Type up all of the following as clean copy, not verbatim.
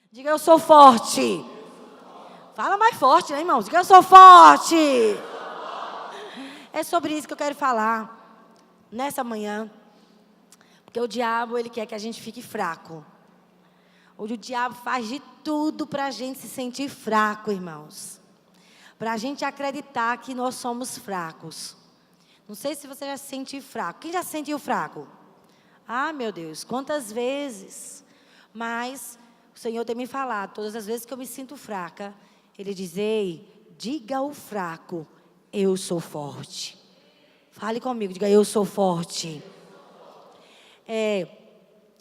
Diga, eu sou forte. Fala mais forte, né, irmãos? Diga, eu sou forte. É sobre isso que eu quero falar nessa manhã. Porque o diabo, ele quer que a gente fique fraco. O diabo faz de tudo para a gente se sentir fraco, irmãos. Para a gente acreditar que nós somos fracos. Não sei se você já se sentiu fraco. Quem já se sentiu fraco? Ah, meu Deus, quantas vezes. Mas o Senhor tem me falado, todas as vezes que eu me sinto fraca, Ele diz, ei, diga ao fraco, eu sou forte. Fale comigo, diga, eu sou forte.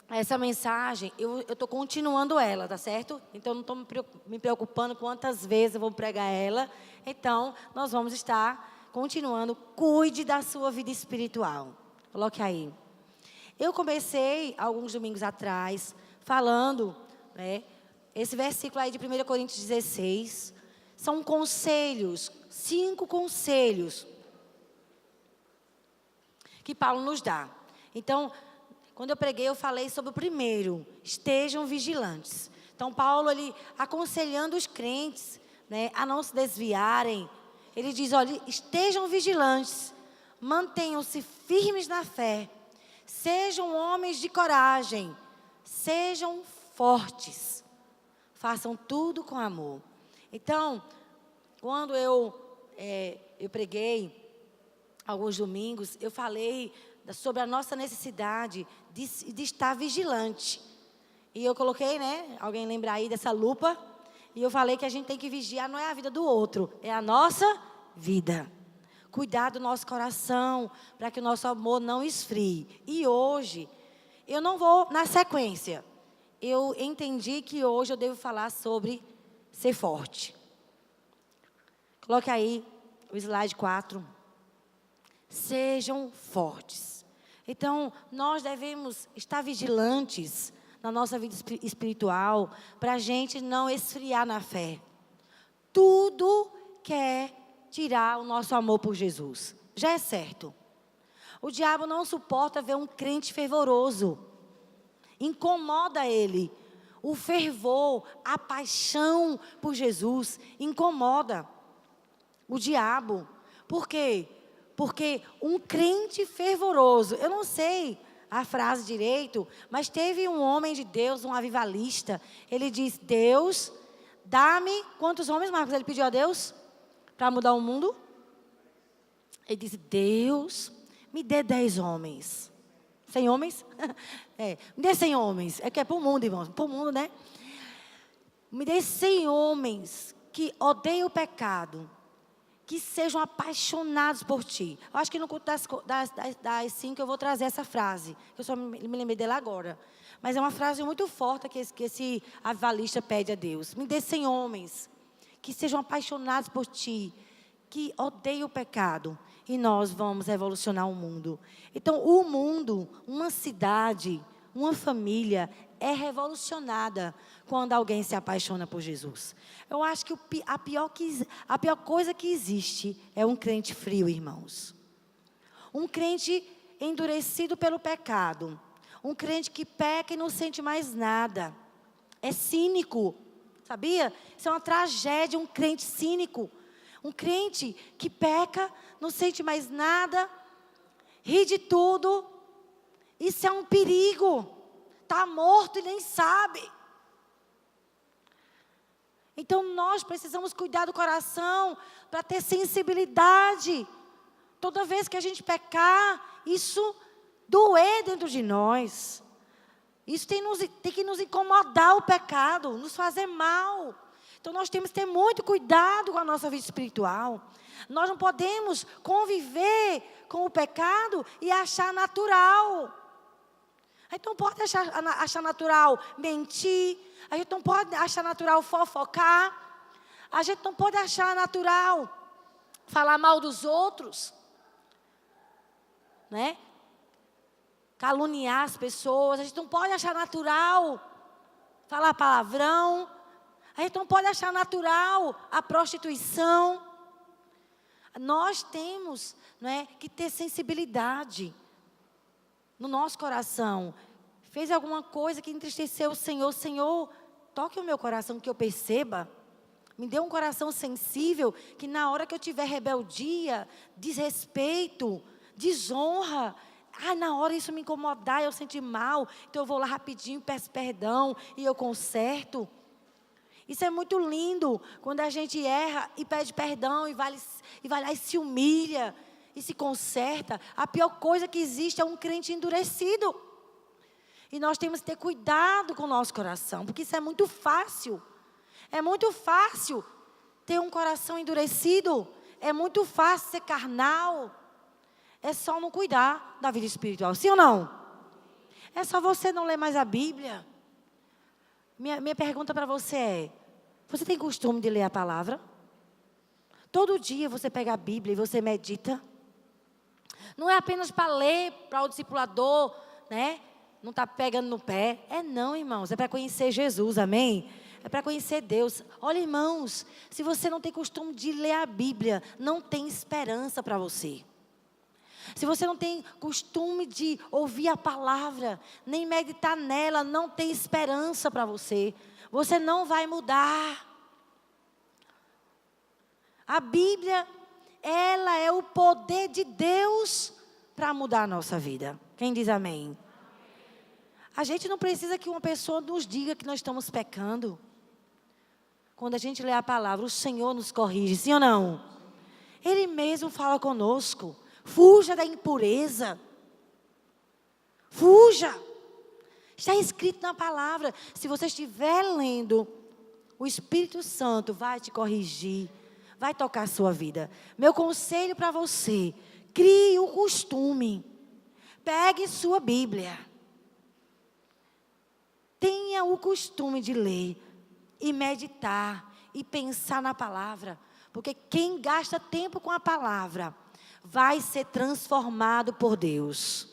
Essa mensagem, eu estou continuando ela, tá certo? Então, eu não estou me preocupando quantas vezes eu vou pregar ela. Então, nós vamos estar continuando. Cuide da sua vida espiritual. Coloque aí. Eu comecei, alguns domingos atrás, falando, né? Esse versículo aí de 1 Coríntios 16, são conselhos, 5 conselhos que Paulo nos dá. Então, quando eu preguei, eu falei sobre o primeiro, estejam vigilantes. Então, Paulo, ele aconselhando os crentes, né, a não se desviarem. Ele diz, olha, estejam vigilantes, mantenham-se firmes na fé, sejam homens de coragem, sejam fortes, façam tudo com amor. Então, quando eu preguei, alguns domingos, eu falei sobre a nossa necessidade de estar vigilante. E eu coloquei, né, alguém lembra aí dessa lupa? E eu falei que a gente tem que vigiar, não é a vida do outro, é a nossa vida. Cuidar do nosso coração, para que o nosso amor não esfrie. E hoje, eu não vou na sequência. Eu entendi que hoje eu devo falar sobre ser forte. Coloque aí o slide 4. Sejam fortes. Então, nós devemos estar vigilantes na nossa vida espiritual, para a gente não esfriar na fé. Tudo quer tirar o nosso amor por Jesus. Já é certo. O diabo não suporta ver um crente fervoroso. Incomoda ele. O fervor, a paixão por Jesus, incomoda o diabo. Por quê? Porque um crente fervoroso, eu não sei a frase direito, mas teve um homem de Deus, um avivalista, ele diz, Deus, dá-me, quantos homens, Marcos, ele pediu a Deus para mudar o mundo? Ele disse, Deus, me dê 10 homens. 100 homens? Me dê 100 homens, é que é para o mundo, irmãos, para o mundo, né? Me dê 100 homens que odeiam o pecado, que sejam apaixonados por ti. Eu acho que no culto das 5 eu vou trazer essa frase, que eu só me lembrei dela agora. Mas é uma frase muito forte que esse avivalista pede a Deus. Me dê 100 homens que sejam apaixonados por ti, que odeiam o pecado. E nós vamos revolucionar o mundo. Então, o mundo, uma cidade, uma família é revolucionada quando alguém se apaixona por Jesus. Eu acho que a pior coisa que existe é um crente frio, irmãos. Um crente endurecido pelo pecado. Um crente que peca e não sente mais nada. É cínico, sabia? Isso é uma tragédia, um crente cínico. Um crente que peca, não sente mais nada, ri de tudo. Isso é um perigo. Está morto e nem sabe. Então, nós precisamos cuidar do coração para ter sensibilidade. Toda vez que a gente pecar, isso doer dentro de nós. Isso tem que nos incomodar o pecado, nos fazer mal. Então, nós temos que ter muito cuidado com a nossa vida espiritual. Nós não podemos conviver com o pecado e achar natural. A gente não pode achar natural mentir. A gente não pode achar natural fofocar. A gente não pode achar natural falar mal dos outros, né? Caluniar as pessoas. A gente não pode achar natural falar palavrão. A gente não pode achar natural a prostituição. Nós temos, né, que ter sensibilidade no nosso coração. Fez alguma coisa que entristeceu o Senhor, toque o meu coração, que eu perceba. Me dê um coração sensível, que na hora que eu tiver rebeldia, desrespeito, desonra, na hora isso me incomodar, eu sentir mal, então eu vou lá rapidinho, peço perdão e eu conserto. Isso é muito lindo, quando a gente erra e pede perdão e vai lá e se humilha e se conserta. A pior coisa que existe é um crente endurecido. E nós temos que ter cuidado com o nosso coração, porque isso é muito fácil. É muito fácil ter um coração endurecido. É muito fácil ser carnal. É só não cuidar da vida espiritual. Sim ou não? É só você não ler mais a Bíblia. Minha pergunta para você é: você tem costume de ler a palavra? Todo dia você pega a Bíblia e você medita? Não é apenas para ler, para o discipulador, né? Não está pegando no pé. É não, irmãos. É para conhecer Jesus, amém? É para conhecer Deus. Olha, irmãos, se você não tem costume de ler a Bíblia, não tem esperança para você. Se você não tem costume de ouvir a palavra, nem meditar nela, não tem esperança para você. Você não vai mudar. A Bíblia, ela é o poder de Deus para mudar a nossa vida. Quem diz amém? A gente não precisa que uma pessoa nos diga que nós estamos pecando. Quando a gente lê a palavra, o Senhor nos corrige, sim ou não? Ele mesmo fala conosco. Fuja da impureza. Fuja. Está escrito na palavra. Se você estiver lendo, o Espírito Santo vai te corrigir, vai tocar a sua vida. Meu conselho para você: crie o costume. Pegue sua Bíblia. Tenha o costume de ler e meditar e pensar na palavra. Porque quem gasta tempo com a palavra vai ser transformado por Deus.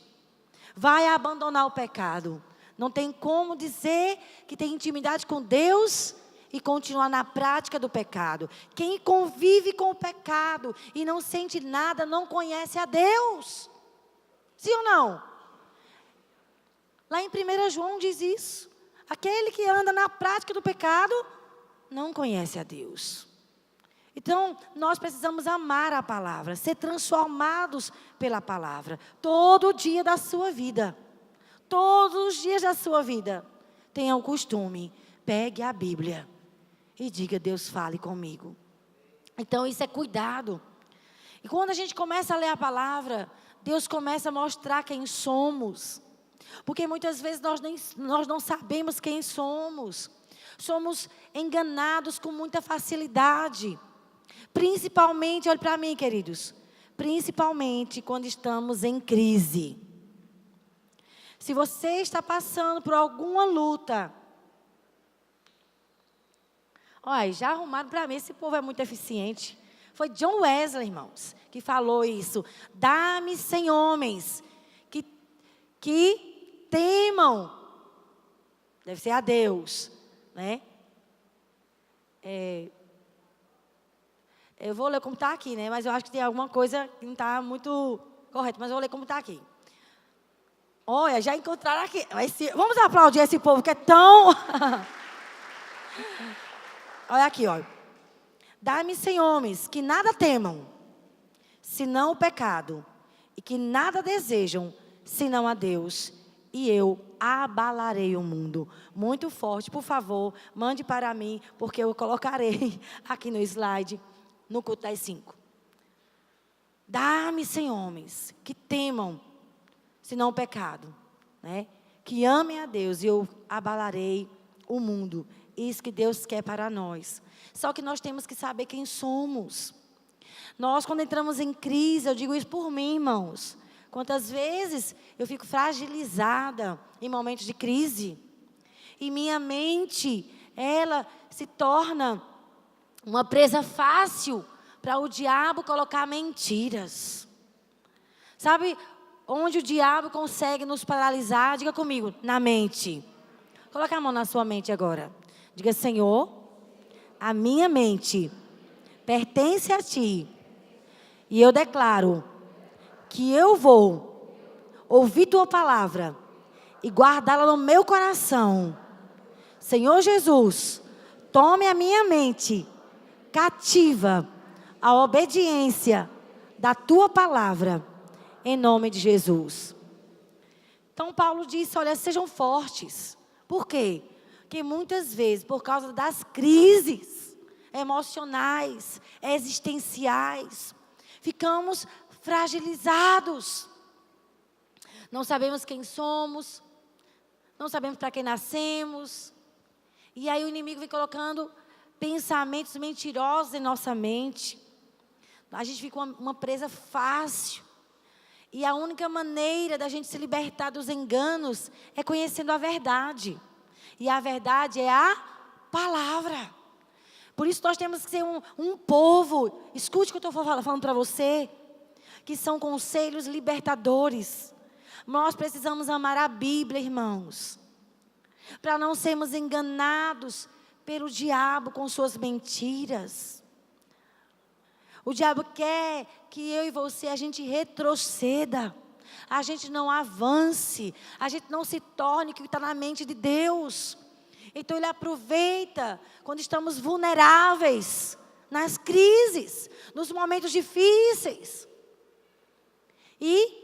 Vai abandonar o pecado. Não tem como dizer que tem intimidade com Deus e continuar na prática do pecado. Quem convive com o pecado e não sente nada, não conhece a Deus. Sim ou não? Lá em 1 João diz isso. Aquele que anda na prática do pecado não conhece a Deus. Então, nós precisamos amar a palavra, ser transformados pela palavra. Todo dia da sua vida. Todos os dias da sua vida. Tenha o costume, pegue a Bíblia e diga: Deus, fale comigo. Então, isso é cuidado. E quando a gente começa a ler a palavra, Deus começa a mostrar quem somos. Porque muitas vezes nós não sabemos quem somos. Somos enganados com muita facilidade. Principalmente, olhe para mim, queridos. Principalmente quando estamos em crise. Se você está passando por alguma luta. Olha, já arrumaram para mim, esse povo é muito eficiente. Foi John Wesley, irmãos, que falou isso. Dá-me 100 homens que temam, deve ser a Deus, né? Eu vou ler como está aqui, né? Mas eu acho que tem alguma coisa que não está muito correta, mas eu vou ler como está aqui. Olha, já encontraram aqui. Vamos aplaudir esse povo que é tão... Olha aqui, olha. Dá-me 100 homens que nada temam, senão o pecado, e que nada desejam, senão a Deus. E eu abalarei o mundo. Muito forte, por favor, mande para mim, porque eu colocarei aqui no slide, no culto das 5. Dá-me 100 homens que temam, senão o pecado, né? Que amem a Deus, e eu abalarei o mundo. Isso que Deus quer para nós. Só que nós temos que saber quem somos. Nós, quando entramos em crise, eu digo isso por mim, irmãos. Quantas vezes eu fico fragilizada em momentos de crise. E minha mente, ela se torna uma presa fácil para o diabo colocar mentiras. Sabe onde o diabo consegue nos paralisar? Diga comigo, na mente. Coloca a mão na sua mente agora. Diga: Senhor, a minha mente pertence a Ti. E eu declaro que eu vou ouvir Tua palavra e guardá-la no meu coração. Senhor Jesus, tome a minha mente cativa à obediência da tua palavra, em nome de Jesus. Então Paulo disse, olha, sejam fortes. Por quê? Porque muitas vezes, por causa das crises emocionais, existenciais, ficamos fragilizados. Não sabemos quem somos, não sabemos para quem nascemos. E aí o inimigo vem colocando pensamentos mentirosos em nossa mente. A gente fica uma presa fácil. E a única maneira da gente se libertar dos enganos é conhecendo a verdade. E a verdade é a palavra. Por isso nós temos que ser um povo, escute o que eu estou falando para você, que são conselhos libertadores. Nós precisamos amar a Bíblia, irmãos, para não sermos enganados pelo diabo com suas mentiras. O diabo quer que eu e você, a gente retroceda, a gente não avance, a gente não se torne o que está na mente de Deus. Então ele aproveita quando estamos vulneráveis, nas crises, nos momentos difíceis. E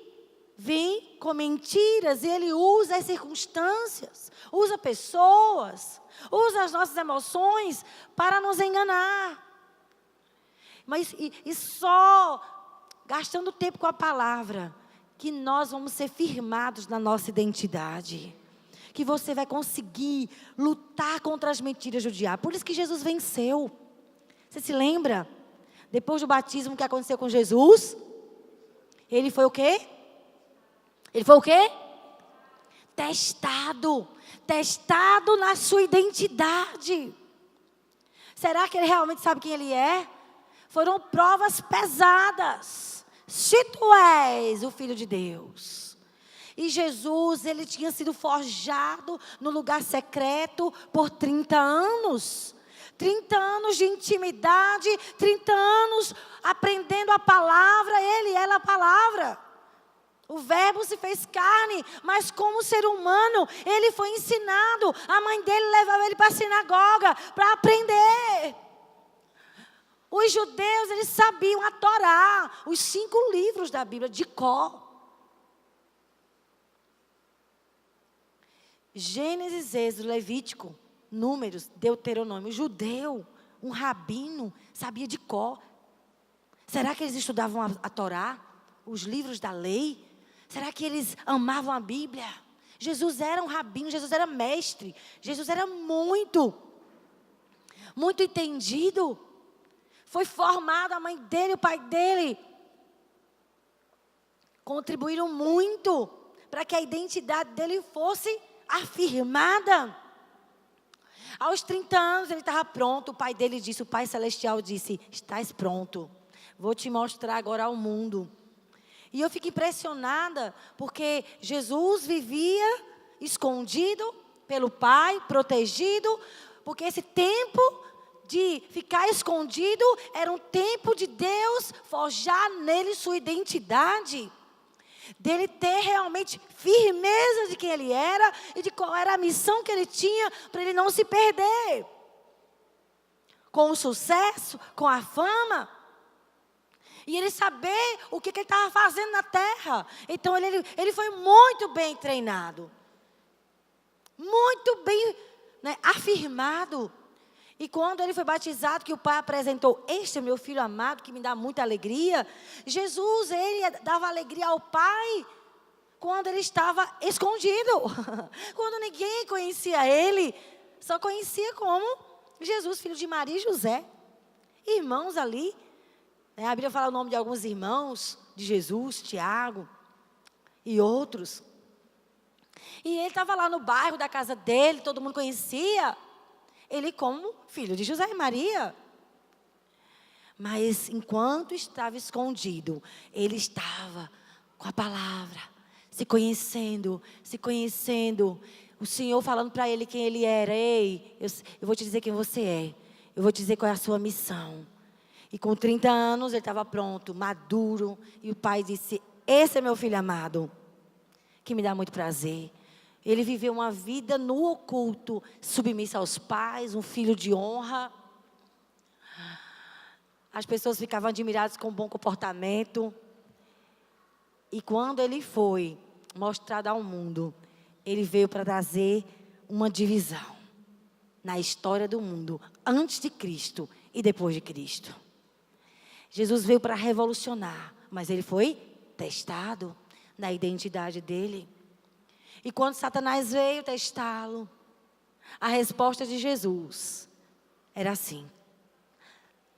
vem com mentiras, e ele usa as circunstâncias, usa pessoas, usa as nossas emoções para nos enganar. Mas e só gastando tempo com a palavra, que nós vamos ser firmados na nossa identidade. Que você vai conseguir lutar contra as mentiras do diabo. Por isso que Jesus venceu. Você se lembra? Depois do batismo, o que aconteceu com Jesus? Ele foi o quê? Ele foi o quê? Testado. Testado na sua identidade. Será que ele realmente sabe quem ele é? Foram provas pesadas. Se tu és o Filho de Deus. E Jesus, ele tinha sido forjado no lugar secreto por 30 anos. 30 anos de intimidade, 30 anos aprendendo a palavra, ele era a palavra. O verbo se fez carne, mas como ser humano, ele foi ensinado. A mãe dele levava ele para a sinagoga para aprender. Os judeus, eles sabiam a Torá, os 5 livros da Bíblia, de cor. Gênesis, Êxodo, Levítico, Números, Deuteronômio. O judeu, um rabino, sabia de cor. Será que eles estudavam a Torá? Os livros da lei? Será que eles amavam a Bíblia? Jesus era um rabino, Jesus era mestre. Jesus era muito entendido. Foi formado, a mãe dele, o pai dele contribuíram muito para que a identidade dele fosse afirmada. Aos 30 anos ele estava pronto. O pai dele disse, o Pai Celestial disse, estás pronto, vou te mostrar agora ao mundo. E eu fico impressionada, porque Jesus vivia escondido pelo Pai, protegido, porque esse tempo de ficar escondido era um tempo de Deus forjar nele sua identidade, dele ter realmente firmeza de quem ele era e de qual era a missão que ele tinha, para ele não se perder com o sucesso, com a fama. E ele saber o que ele estava fazendo na terra. Então ele foi muito bem treinado. Muito bem, né, afirmado. E quando ele foi batizado, que o pai apresentou, este é meu filho amado, que me dá muita alegria. Jesus, ele dava alegria ao pai quando ele estava escondido. Quando ninguém conhecia ele, só conhecia como Jesus, filho de Maria e José. Irmãos ali. A Bíblia fala o nome de alguns irmãos de Jesus, Tiago e outros. E ele estava lá no bairro da casa dele, todo mundo conhecia ele como filho de José e Maria. Mas enquanto estava escondido, ele estava com a palavra, se conhecendo. O Senhor falando para ele quem ele era. Ei, eu vou te dizer quem você é. Eu vou te dizer qual é a sua missão. E com 30 anos ele estava pronto, maduro. E o pai disse, esse é meu filho amado, que me dá muito prazer. Ele viveu uma vida no oculto, submissa aos pais, um filho de honra. As pessoas ficavam admiradas com o bom comportamento. E quando ele foi mostrado ao mundo, ele veio para trazer uma divisão na história do mundo, antes de Cristo e depois de Cristo. Jesus veio para revolucionar, mas ele foi testado na identidade dele. E quando Satanás veio testá-lo, a resposta de Jesus era assim: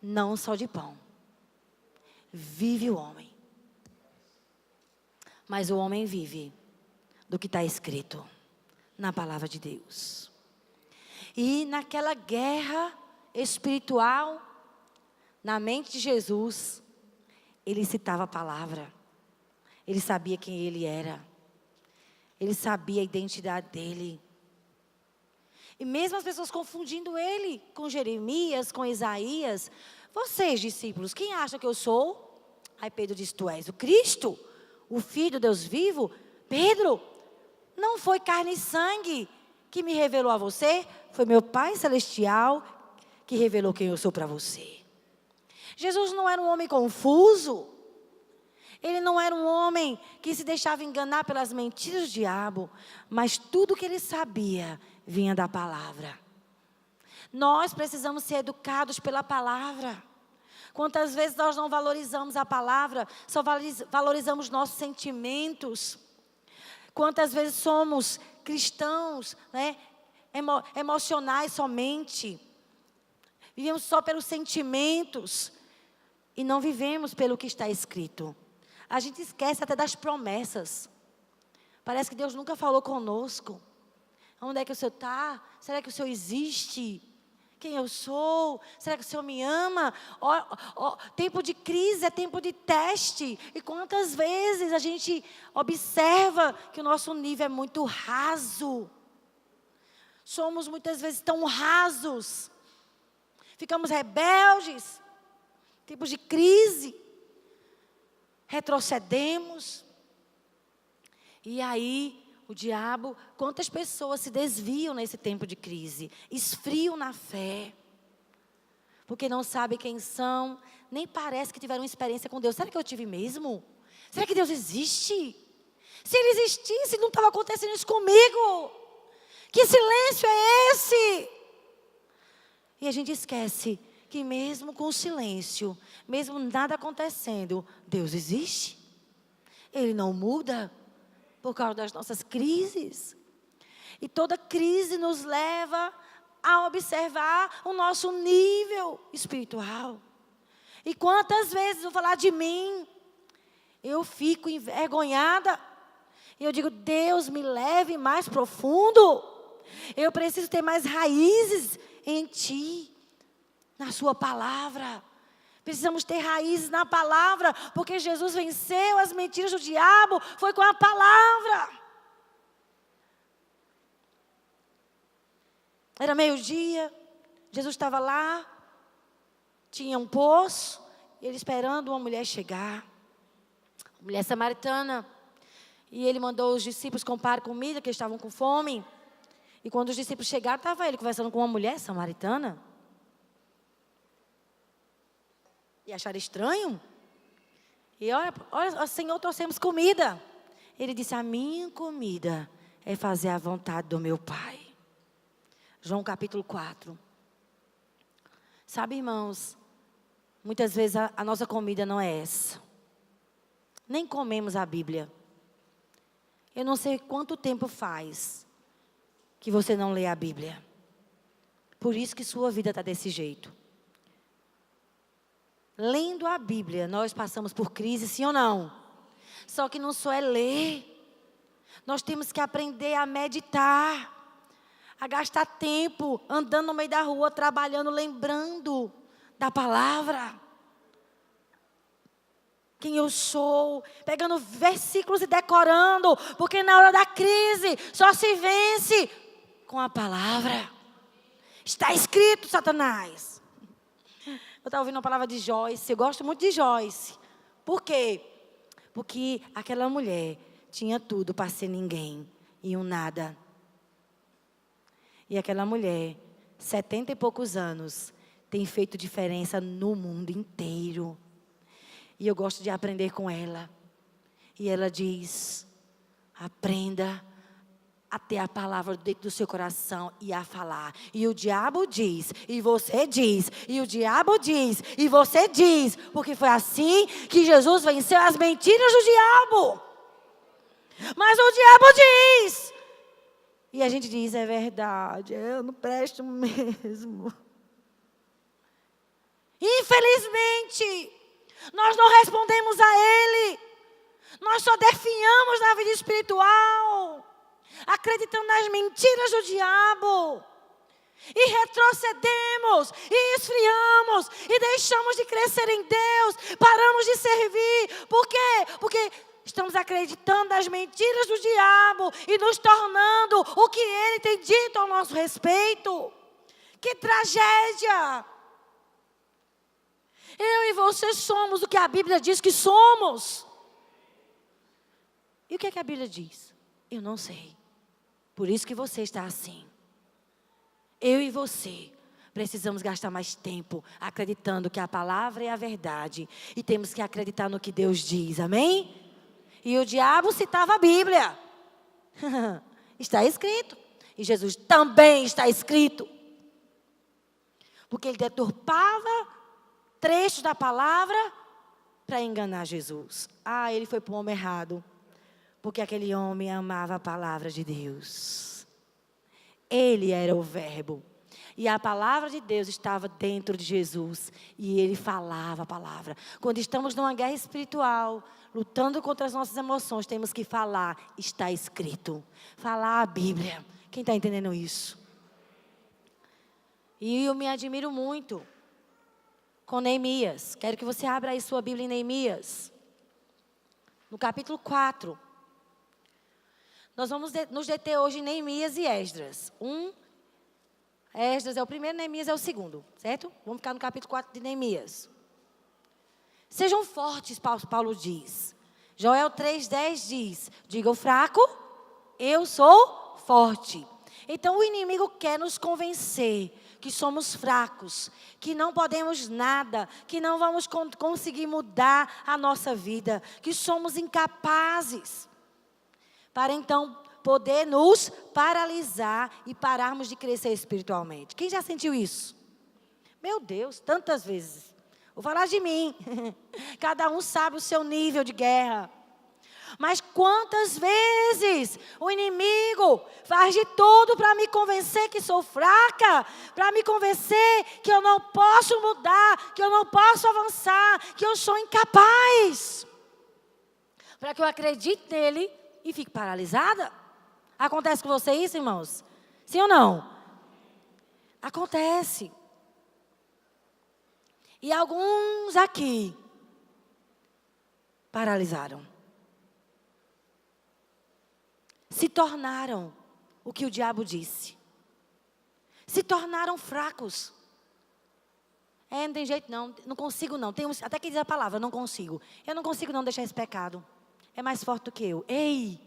não só de pão vive o homem, mas o homem vive do que está escrito na palavra de Deus. E naquela guerra espiritual, na mente de Jesus, ele citava a palavra. Ele sabia quem ele era. Ele sabia a identidade dele. E mesmo as pessoas confundindo ele com Jeremias, com Isaías. Vocês, discípulos, quem acha que eu sou? Aí Pedro disse: tu és o Cristo, o Filho do Deus vivo. Pedro, não foi carne e sangue que me revelou a você, foi meu Pai Celestial que revelou quem eu sou para você. Jesus não era um homem confuso. Ele não era um homem que se deixava enganar pelas mentiras do diabo, mas tudo que ele sabia vinha da palavra. Nós precisamos ser educados pela palavra. Quantas vezes nós não valorizamos a palavra, só valorizamos nossos sentimentos. Quantas vezes somos cristãos, né, emocionais somente. Vivemos só pelos sentimentos e não vivemos pelo que está escrito. A gente esquece até das promessas. Parece que Deus nunca falou conosco. Onde é que o Senhor está? Será que o Senhor existe? Quem eu sou? Será que o Senhor me ama? Tempo de crise é tempo de teste. E quantas vezes a gente observa que o nosso nível é muito raso. Somos muitas vezes tão rasos. Ficamos rebeldes. Tempos de crise. Retrocedemos. E aí o diabo, quantas pessoas se desviam nesse tempo de crise, esfriam na fé, porque não sabem quem são, nem parece que tiveram uma experiência com Deus. Será que eu tive mesmo? Será que Deus existe? Se Ele existisse, não estava acontecendo isso comigo. Que silêncio é esse? E a gente esquece que mesmo com o silêncio, mesmo nada acontecendo, Deus existe. Ele não muda por causa das nossas crises. E toda crise nos leva a observar o nosso nível espiritual. E quantas vezes, vou falar de mim, eu fico envergonhada. E eu digo: Deus, me leve mais profundo. Eu preciso ter mais raízes em Ti, na Sua palavra. Precisamos ter raízes na palavra, porque Jesus venceu as mentiras do diabo, foi com a palavra. Era meio-dia, Jesus estava lá, tinha um poço, ele esperando uma mulher chegar, uma mulher samaritana. E ele mandou os discípulos comprar comida, que eles estavam com fome. E quando os discípulos chegaram, estava ele conversando com uma mulher samaritana. E acharam estranho. E olha, Senhor, trouxemos comida. Ele disse: a minha comida é fazer a vontade do meu Pai. João capítulo 4. Sabe, irmãos, muitas vezes a nossa comida não é essa. Nem comemos a Bíblia. Eu não sei quanto tempo faz que você não lê a Bíblia. Por isso que sua vida está desse jeito. Lendo a Bíblia, nós passamos por crise, sim ou não? Só que não só é ler. Nós temos que aprender a meditar. A gastar tempo andando no meio da rua, trabalhando, lembrando da palavra. Quem eu sou. Pegando versículos e decorando. Porque na hora da crise, só se vence com a palavra. Está escrito, Satanás. Eu estava ouvindo a palavra de Joyce. Eu gosto muito de Joyce. Por quê? Porque aquela mulher tinha tudo para ser ninguém. e um nada. E aquela mulher, 70 e poucos anos, tem feito diferença no mundo inteiro. E eu gosto de aprender com ela. E ela diz: aprenda a ter a palavra dentro do seu coração e a falar. E o diabo diz, e você diz, e o diabo diz, e você diz. Porque foi assim que Jesus venceu as mentiras do diabo. Mas o diabo diz. E a gente diz, é verdade, eu não presto mesmo. Infelizmente, nós não respondemos a Ele. Nós só definhamos na vida espiritual, acreditando nas mentiras do diabo. E retrocedemos, e esfriamos, e deixamos de crescer em Deus, paramos de servir. Por quê? Porque estamos acreditando nas mentiras do diabo e nos tornando o que ele tem dito ao nosso respeito. Que tragédia! Eu e você somos o que a Bíblia diz que somos. E o que é que a Bíblia diz? Eu não sei. Por isso que você está assim. Eu e você precisamos gastar mais tempo acreditando que a palavra é a verdade. E temos que acreditar no que Deus diz, amém? E o diabo citava a Bíblia. Está escrito. E Jesus também está escrito. Porque ele deturpava trechos da palavra para enganar Jesus. Ah, ele foi para o homem errado. Porque aquele homem amava a palavra de Deus. Ele era o verbo. E a palavra de Deus estava dentro de Jesus. E ele falava a palavra. Quando estamos numa guerra espiritual, lutando contra as nossas emoções, temos que falar, está escrito. Falar a Bíblia. Quem está entendendo isso? E eu me admiro muito com Neemias. Quero que você abra aí sua Bíblia em Neemias. No capítulo 4. Nós vamos nos deter hoje em Neemias e Esdras. Esdras é o primeiro, Neemias é o segundo, certo? Vamos ficar no capítulo 4 de Neemias. Sejam fortes, Paulo diz. Joel 3,10 diz, diga o fraco, eu sou forte. Então o inimigo quer nos convencer que somos fracos, que não podemos nada, que não vamos conseguir mudar a nossa vida, que somos incapazes. Para então poder nos paralisar e pararmos de crescer espiritualmente. Quem já sentiu isso? Meu Deus, tantas vezes. Vou falar de mim. Cada um sabe o seu nível de guerra. Mas quantas vezes o inimigo faz de tudo para me convencer que sou fraca, para me convencer que eu não posso mudar, que eu não posso avançar, que eu sou incapaz. Para que eu acredite nele e fique paralisada? Acontece com você isso, irmãos? Sim ou não? Acontece. E alguns aqui paralisaram. Se tornaram o que o diabo disse. Se tornaram fracos. Não tem jeito não, não consigo não. Tem até que diz a palavra, não consigo. Eu não consigo não deixar esse pecado. É mais forte do que eu. Ei,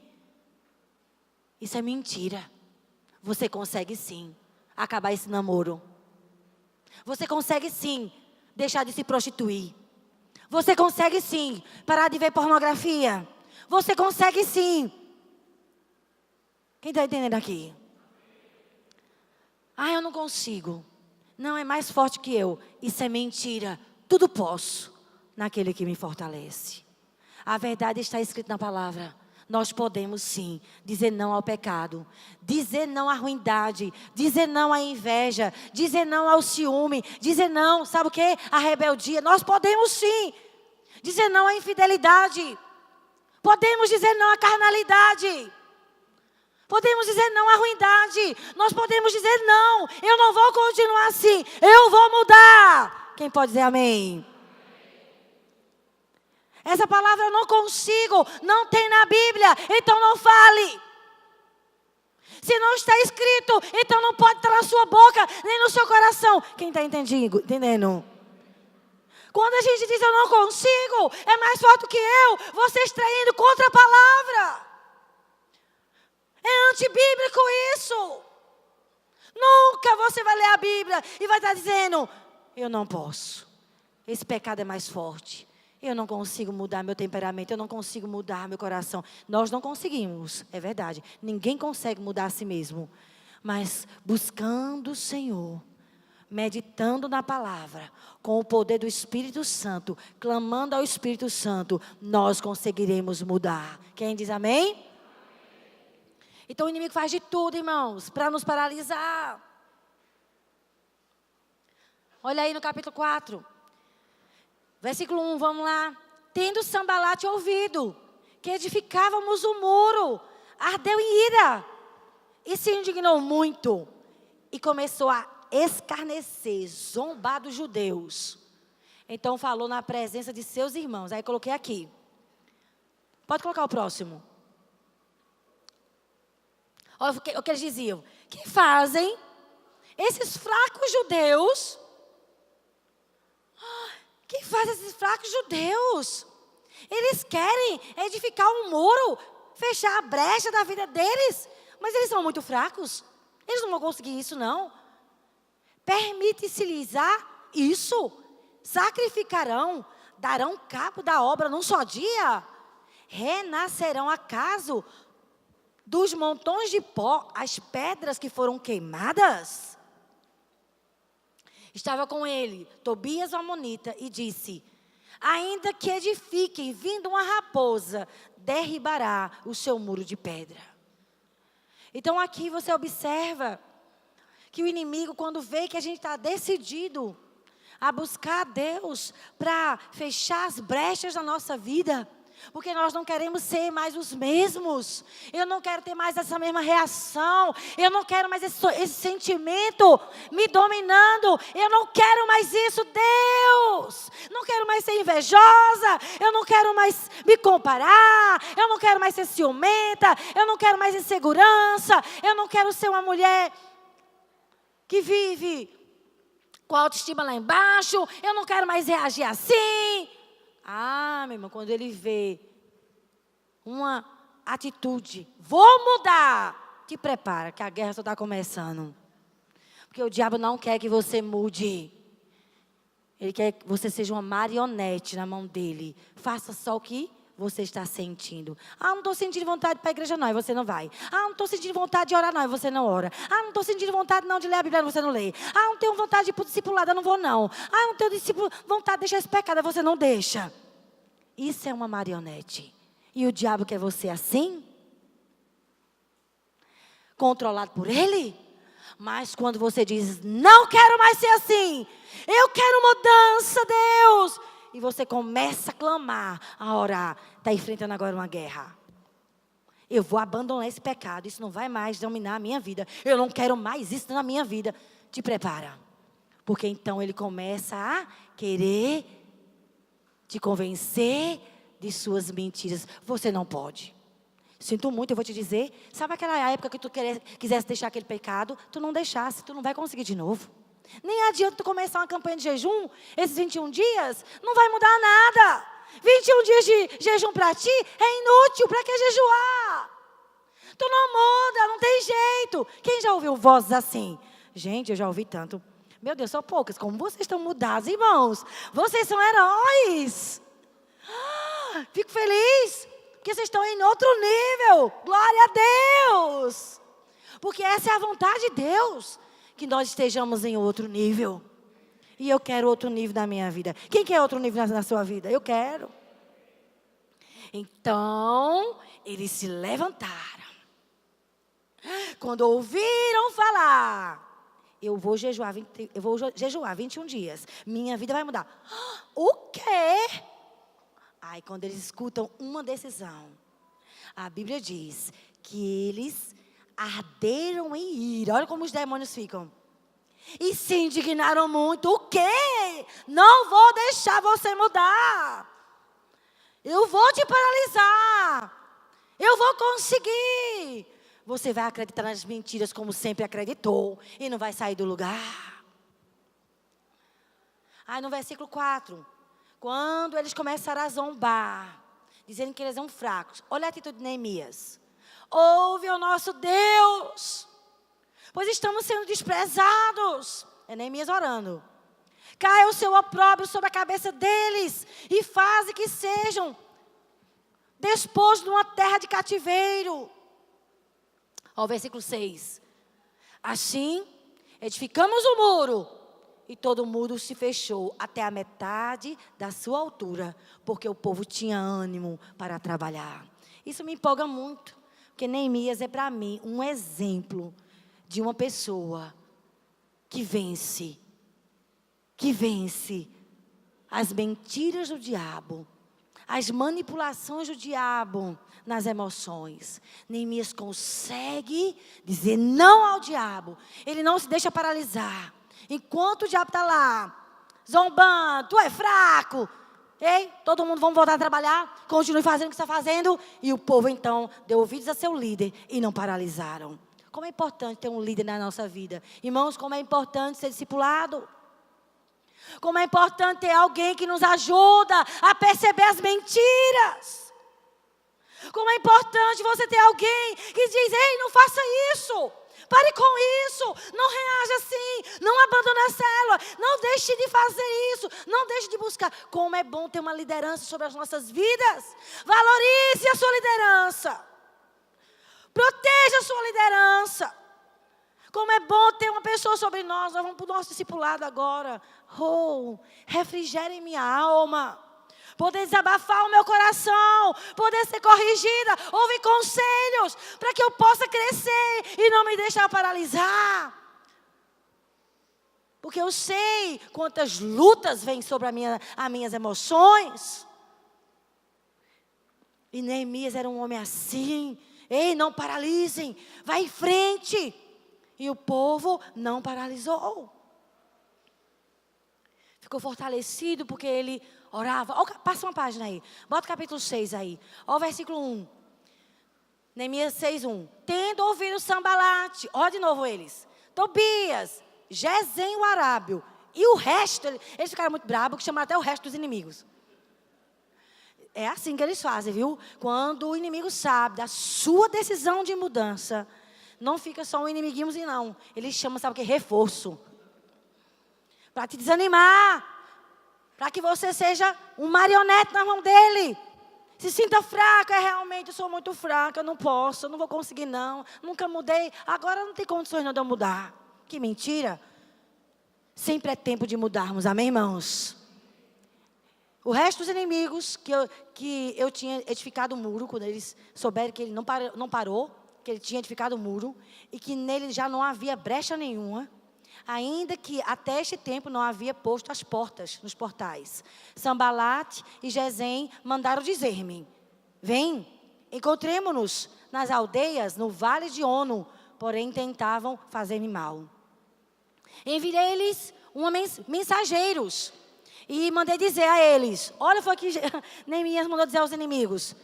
isso é mentira. Você consegue sim acabar esse namoro. Você consegue sim deixar de se prostituir. Você consegue sim parar de ver pornografia. Você consegue sim. Quem está entendendo aqui? Eu não consigo. Não, é mais forte que eu. Isso é mentira. Tudo posso naquele que me fortalece. A verdade está escrita na palavra. Nós podemos sim dizer não ao pecado, dizer não à ruindade, dizer não à inveja, dizer não ao ciúme, dizer não, sabe o que? À rebeldia. Nós podemos sim dizer não à infidelidade. Podemos dizer não à carnalidade. Podemos dizer não à ruindade. Nós podemos dizer não, eu não vou continuar assim, eu vou mudar. Quem pode dizer amém? Essa palavra eu não consigo, não tem na Bíblia, então não fale. Se não está escrito, então não pode estar na sua boca, nem no seu coração. Quem está entendendo? Quando a gente diz eu não consigo, é mais forte do que eu, você está indo contra a palavra. É antibíblico isso. Nunca você vai ler a Bíblia e vai estar dizendo, eu não posso. Esse pecado é mais forte. Eu não consigo mudar meu temperamento, eu não consigo mudar meu coração. Nós não conseguimos, é verdade. Ninguém consegue mudar a si mesmo. Mas buscando o Senhor, meditando na palavra, com o poder do Espírito Santo, clamando ao Espírito Santo, nós conseguiremos mudar. Quem diz amém? Então o inimigo faz de tudo, irmãos, para nos paralisar. Olha aí no capítulo 4. Versículo 1, vamos lá. Tendo Sambalate ouvido que edificávamos o muro, ardeu em ira e se indignou muito. E começou a escarnecer, zombar dos judeus. Então falou na presença de seus irmãos. Aí coloquei aqui. Pode colocar o próximo. Olha o que eles diziam. Que fazem esses fracos judeus... Que faz esses fracos judeus? Eles querem edificar um muro, fechar a brecha da vida deles, mas eles são muito fracos. Eles não vão conseguir isso, não. Permite-se-lhes isso? Sacrificarão, darão cabo da obra num só dia? Renascerão acaso dos montões de pó as pedras que foram queimadas? Estava com ele Tobias o Amonita e disse, ainda que edifiquem, vindo uma raposa, derribará o seu muro de pedra. Então aqui você observa que o inimigo, quando vê que a gente está decidido a buscar a Deus para fechar as brechas da nossa vida, porque nós não queremos ser mais os mesmos. Eu não quero ter mais essa mesma reação. Eu não quero mais esse sentimento me dominando. Eu não quero mais isso, Deus. Não quero mais ser invejosa. Eu não quero mais me comparar. Eu não quero mais ser ciumenta. Eu não quero mais insegurança. Eu não quero ser uma mulher que vive com a autoestima lá embaixo. Eu não quero mais reagir assim. Ah, meu irmão, quando ele vê uma atitude, vou mudar, te prepara, que a guerra só está começando. Porque o diabo não quer que você mude. Ele quer que você seja uma marionete na mão dele. Faça só o que você está sentindo. Ah, não estou sentindo vontade de ir para a igreja não, e você não vai. Ah, não estou sentindo vontade de orar não, e você não ora. Ah, não estou sentindo vontade não de ler a Bíblia, e você não lê. Ah, não tenho vontade de ir para o discipulado, eu não vou não. Ah, não tenho vontade de deixar esse pecado, você não deixa. Isso é uma marionete. E o diabo quer você assim? Controlado por ele? Mas quando você diz, não quero mais ser assim. Eu quero mudança, Deus. E você começa a clamar, a orar. Está enfrentando agora uma guerra. Eu vou abandonar esse pecado. Isso não vai mais dominar a minha vida. Eu não quero mais isso na minha vida. Te prepara. Porque então ele começa a querer te convencer de suas mentiras. Você não pode. Sinto muito, eu vou te dizer. Sabe aquela época que tu quisesse deixar aquele pecado? Tu não deixasse, tu não vai conseguir de novo. Nem adianta tu começar uma campanha de jejum, esses 21 dias, não vai mudar nada. 21 dias de jejum para ti é inútil, para que jejuar? Tu não muda, não tem jeito. Quem já ouviu vozes assim? Gente, eu já ouvi tanto. Meu Deus, são poucas. Como vocês estão mudados, irmãos. Vocês são heróis. Fico feliz, porque vocês estão em outro nível. Glória a Deus. Porque essa é a vontade de Deus. Que nós estejamos em outro nível. E eu quero outro nível na minha vida. Quem quer outro nível na sua vida? Eu quero. Então, eles se levantaram. Quando ouviram falar, eu vou jejuar 21 dias. Minha vida vai mudar. O quê? Aí, quando eles escutam uma decisão, a Bíblia diz que eles arderam em ira. Olha como os demônios ficam. E se indignaram muito. O quê? Não vou deixar você mudar. Eu vou te paralisar. Eu vou conseguir. Você vai acreditar nas mentiras como sempre acreditou. E não vai sair do lugar. Aí no versículo 4. Quando eles começaram a zombar, dizendo que eles eram fracos. Olha a atitude de Neemias. ouve ao nosso Deus, pois estamos sendo desprezados. É Neemias orando. Caia o seu opróbrio sobre a cabeça deles e faze que sejam despostos numa terra de cativeiro. Ó, versículo 6. Assim, edificamos o muro, e todo o muro se fechou até a metade da sua altura, porque o povo tinha ânimo para trabalhar. Isso me empolga muito, porque Neemias é para mim um exemplo de uma pessoa que vence as mentiras do diabo, as manipulações do diabo nas emoções. Neemias consegue dizer não ao diabo. Ele não se deixa paralisar. Enquanto o diabo está lá, zombando, tu é fraco. Ei, todo mundo vamos voltar a trabalhar, continue fazendo o que está fazendo. E o povo então deu ouvidos a seu líder e não paralisaram. Como é importante ter um líder na nossa vida. Irmãos, como é importante ser discipulado. Como é importante ter alguém que nos ajuda a perceber as mentiras. Como é importante você ter alguém que diz, ei, não faça isso. Pare com isso. Não reaja assim. Não abandone a célula. Não deixe de fazer isso. Não deixe de buscar. Como é bom ter uma liderança sobre as nossas vidas. Valorize a sua liderança. Proteja a sua liderança. Como é bom ter uma pessoa sobre nós. Nós vamos para o nosso discipulado agora. Oh, refrigere minha alma. Poder desabafar o meu coração. Poder ser corrigida. Ouvir conselhos. Para que eu possa crescer e não me deixar paralisar. Porque eu sei quantas lutas vêm sobre as minhas emoções. E Neemias era um homem assim. Ei, não paralisem. Vai em frente. E o povo não paralisou. Ficou fortalecido porque ele orava. Oh, passa uma página aí. Bota o capítulo 6 aí. Olha o versículo 1. Neemias 6:1. Tendo ouvido Sambalate. Olha de novo eles. Tobias, Gesem o arábio. E o resto. Eles ficaram muito bravos que chamaram até o resto dos inimigos. É assim que eles fazem, viu? Quando o inimigo sabe da sua decisão de mudança, não fica só um inimiguinhozinho, não. Ele chama, sabe o que? Reforço. Para te desanimar. Para que você seja um marionete na mão dele. Se sinta fraco, realmente, eu sou muito fraca, eu não posso, eu não vou conseguir não. Nunca mudei, agora não tem condições não de eu mudar. Que mentira. Sempre é tempo de mudarmos, amém, irmãos? O resto dos inimigos que eu tinha edificado o muro, quando eles souberam que ele não parou, que ele tinha edificado o muro, e que nele já não havia brecha nenhuma, ainda que até este tempo não havia posto as portas nos portais. Sambalate e Gesem mandaram dizer-me, vem, encontremo-nos nas aldeias, no vale de Ono, porém tentavam fazer-me mal. Enviei-lhes mensageiros, e mandei dizer a eles, olha, foi que Neemias mandou dizer aos inimigos,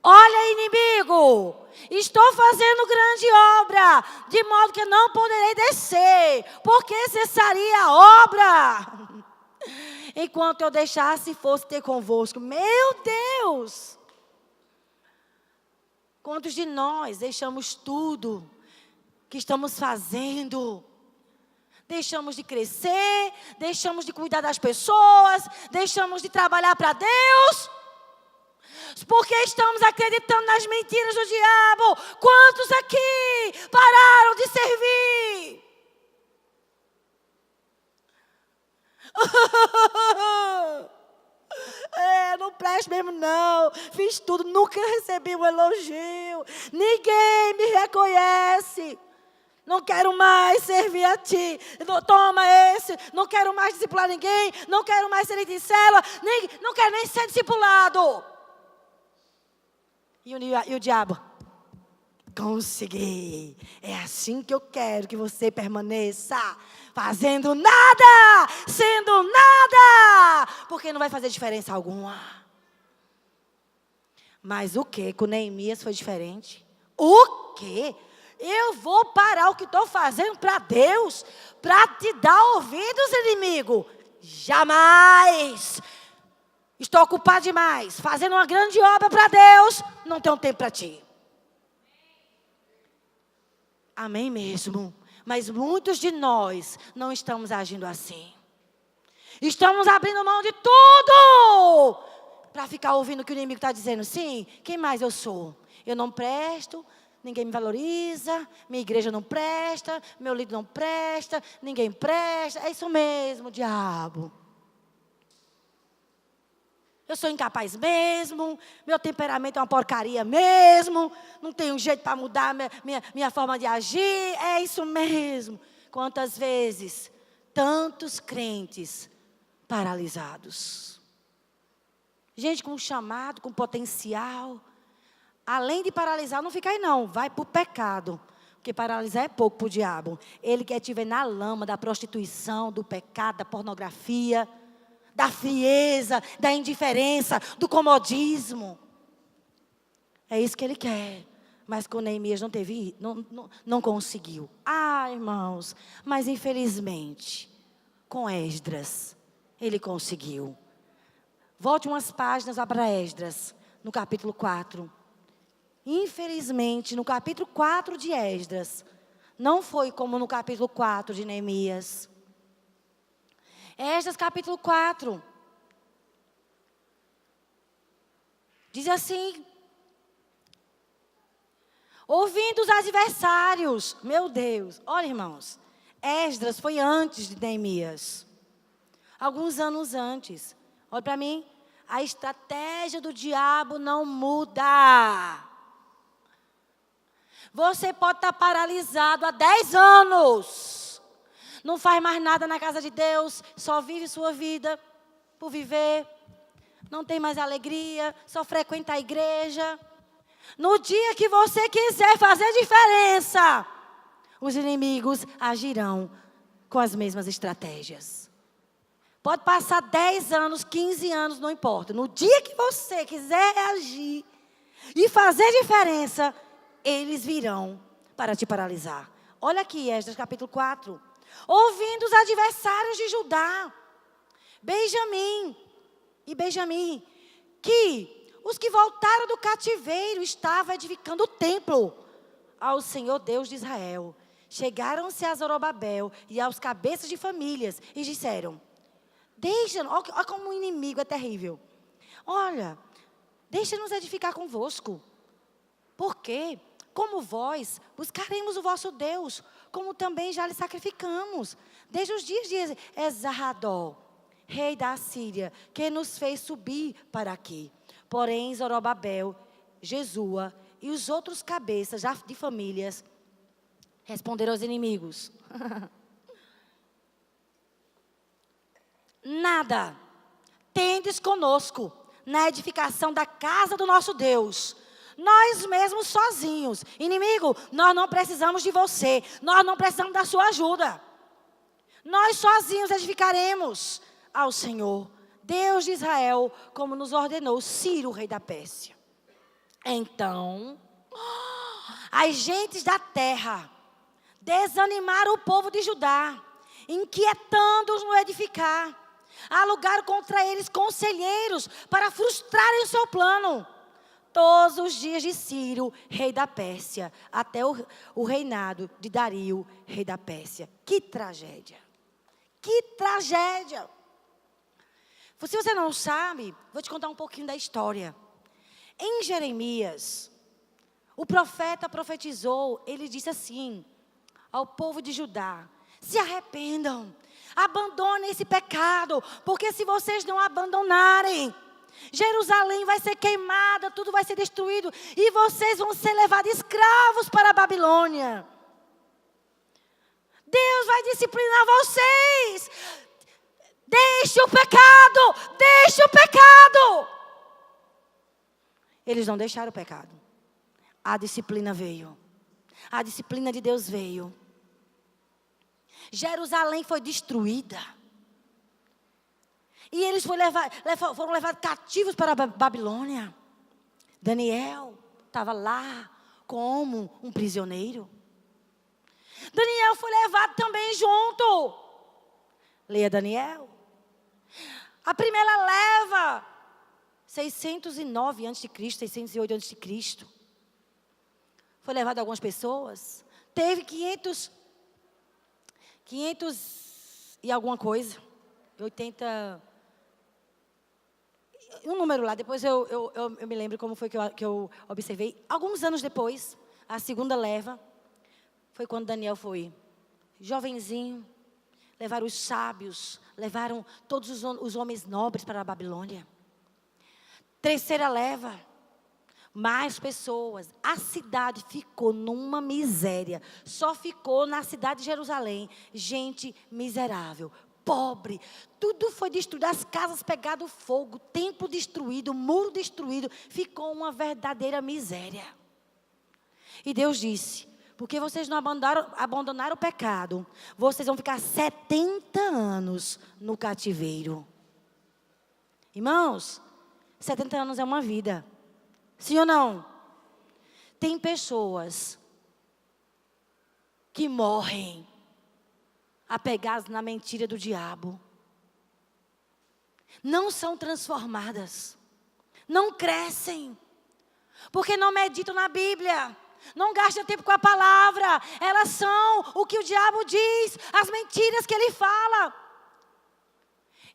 olha, inimigo, estou fazendo grande obra, de modo que não poderei descer, porque cessaria a obra, enquanto eu deixasse fosse ter convosco. Meu Deus! Quantos de nós deixamos tudo que estamos fazendo? Deixamos de crescer, deixamos de cuidar das pessoas, deixamos de trabalhar para Deus, porque estamos acreditando nas mentiras do diabo. Quantos aqui pararam de servir? Não presto mesmo não, fiz tudo, nunca recebi um elogio, ninguém me reconhece. Não quero mais servir a ti. Toma esse. Não quero mais discipular ninguém. Não quero mais ser líder de célula. Não quero nem ser discipulado. E o diabo? Consegui. É assim que eu quero que você permaneça. Fazendo nada. Sendo nada. Porque não vai fazer diferença alguma. Mas o que com Neemias foi diferente? O quê? Eu vou parar o que estou fazendo para Deus, para te dar ouvidos, inimigo? Jamais! Estou ocupado demais, fazendo uma grande obra para Deus, não tenho tempo para ti. Amém mesmo. Mas muitos de nós não estamos agindo assim. Estamos abrindo mão de tudo para ficar ouvindo o que o inimigo está dizendo. Sim, quem mais eu sou? Eu não presto, ninguém me valoriza, minha igreja não presta, meu líder não presta, ninguém presta. É isso mesmo, diabo. Eu sou incapaz mesmo, meu temperamento é uma porcaria mesmo, não tenho jeito para mudar minha forma de agir, é isso mesmo. Quantas vezes, tantos crentes paralisados. Gente com chamado, com potencial, além de paralisar, não fica aí não, vai para o pecado. Porque paralisar é pouco para o diabo. Ele quer te ver na lama da prostituição, do pecado, da pornografia, da frieza, da indiferença, do comodismo. É isso que ele quer. Mas com Neemias não conseguiu. Ah, irmãos, mas infelizmente, com Esdras, ele conseguiu. Volte umas páginas para Esdras, no capítulo 4. Infelizmente, no capítulo 4 de Esdras, não foi como no capítulo 4 de Neemias. Esdras capítulo 4. Diz assim: ouvindo os adversários, meu Deus, olha irmãos, Esdras foi antes de Neemias, alguns anos antes. Olha para mim, a estratégia do diabo não muda. Você pode estar paralisado há 10 anos. Não faz mais nada na casa de Deus, só vive sua vida por viver. Não tem mais alegria, só frequenta a igreja. No dia que você quiser fazer diferença, os inimigos agirão com as mesmas estratégias. Pode passar 10 anos, 15 anos, não importa. No dia que você quiser agir e fazer diferença, eles virão para te paralisar. Olha aqui, Esdras capítulo 4. Ouvindo os adversários de Judá, Benjamim, que os que voltaram do cativeiro estavam edificando o templo ao Senhor Deus de Israel. Chegaram-se a Zorobabel e aos cabeças de famílias e disseram: olha como o inimigo é terrível. Olha, deixa-nos edificar convosco. Porque, como vós, buscaremos o vosso Deus, como também já lhe sacrificamos, desde os dias de Esarhadó, rei da Assíria, que nos fez subir para aqui. Porém, Zorobabel, Jesua e os outros cabeças de famílias responderam aos inimigos: nada tendes conosco na edificação da casa do nosso Deus. Nós mesmos sozinhos. Inimigo, nós não precisamos de você. Nós não precisamos da sua ajuda. Nós sozinhos edificaremos ao Senhor, Deus de Israel, como nos ordenou Ciro, rei da Pérsia. Então, as gentes da terra desanimaram o povo de Judá, inquietando-os no edificar. Alugaram contra eles conselheiros para frustrarem o seu plano. Todos os dias de Ciro, rei da Pérsia, até o reinado de Dario, rei da Pérsia. Que tragédia! Que tragédia! Se você não sabe, vou te contar um pouquinho da história. Em Jeremias, o profeta profetizou, ele disse assim ao povo de Judá: se arrependam, abandonem esse pecado, porque se vocês não abandonarem, Jerusalém vai ser queimada, tudo vai ser destruído, e vocês vão ser levados escravos para a Babilônia. Deus vai disciplinar vocês. Deixe o pecado, deixe o pecado. Eles não deixaram o pecado. A disciplina veio. A disciplina de Deus veio. Jerusalém foi destruída. E eles foram levados cativos para a Babilônia. Daniel estava lá como um prisioneiro. Daniel foi levado também junto. Leia Daniel. A primeira leva, 609 a.C., 608 a.C. Foi levado algumas pessoas. teve 500 e alguma coisa, 80, um número lá, depois eu me lembro como foi que eu observei. Alguns anos depois, a segunda leva, foi quando Daniel foi jovenzinho, levaram os sábios, levaram todos os homens nobres para a Babilônia. Terceira leva, mais pessoas. A cidade ficou numa miséria. Só ficou na cidade de Jerusalém gente miserável, pobre. Tudo foi destruído, as casas pegadas fogo, templo destruído, muro destruído. Ficou uma verdadeira miséria. E Deus disse: porque vocês não abandonaram o pecado, vocês vão ficar 70 anos no cativeiro. Irmãos, 70 anos é uma vida. Sim ou não? Tem pessoas que morrem apegadas na mentira do diabo. Não são transformadas. Não crescem. Porque não meditam na Bíblia. Não gastam tempo com a palavra. Elas são o que o diabo diz, as mentiras que ele fala.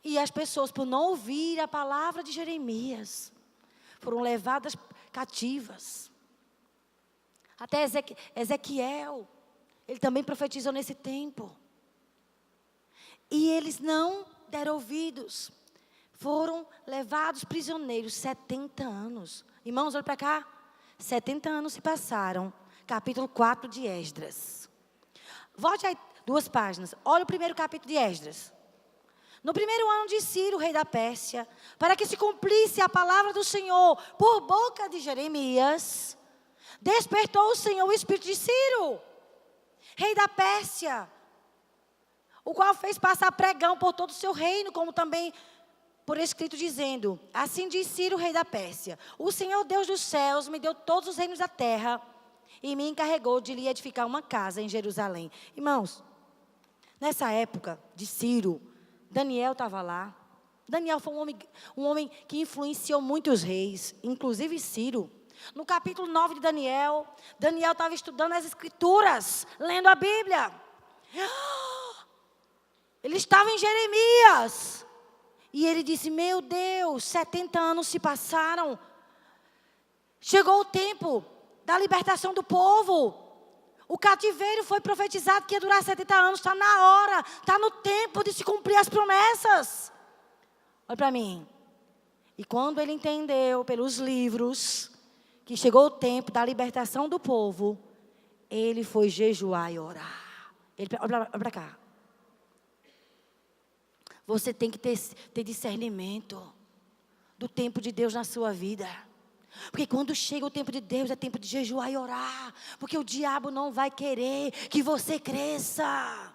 E as pessoas, por não ouvir a palavra de Jeremias, foram levadas cativas. Até Ezequiel, ele também profetizou nesse tempo. E eles não deram ouvidos. Foram levados prisioneiros 70 anos. Irmãos, olha para cá. 70 anos se passaram. Capítulo 4 de Esdras. Volte aí 2 páginas. Olha o primeiro capítulo de Esdras. No primeiro ano de Ciro, rei da Pérsia, para que se cumprisse a palavra do Senhor por boca de Jeremias, despertou o Senhor o espírito de Ciro, rei da Pérsia, o qual fez passar pregão por todo o seu reino, como também por escrito dizendo: assim diz Ciro, rei da Pérsia: o Senhor Deus dos céus me deu todos os reinos da terra e me encarregou de lhe edificar uma casa em Jerusalém. Irmãos, nessa época de Ciro, Daniel estava lá. Daniel foi um homem que influenciou muitos reis, inclusive Ciro. No capítulo 9 de Daniel, Daniel estava estudando as escrituras, lendo a Bíblia. Ele estava em Jeremias. E ele disse: meu Deus, 70 anos se passaram. Chegou o tempo da libertação do povo. O cativeiro foi profetizado que ia durar 70 anos. Está na hora, está no tempo de se cumprir as promessas. Olha para mim. E quando ele entendeu pelos livros que chegou o tempo da libertação do povo, ele foi jejuar e orar. Olha para cá. Você tem que ter discernimento do tempo de Deus na sua vida. Porque quando chega o tempo de Deus, é tempo de jejuar e orar. Porque o diabo não vai querer que você cresça.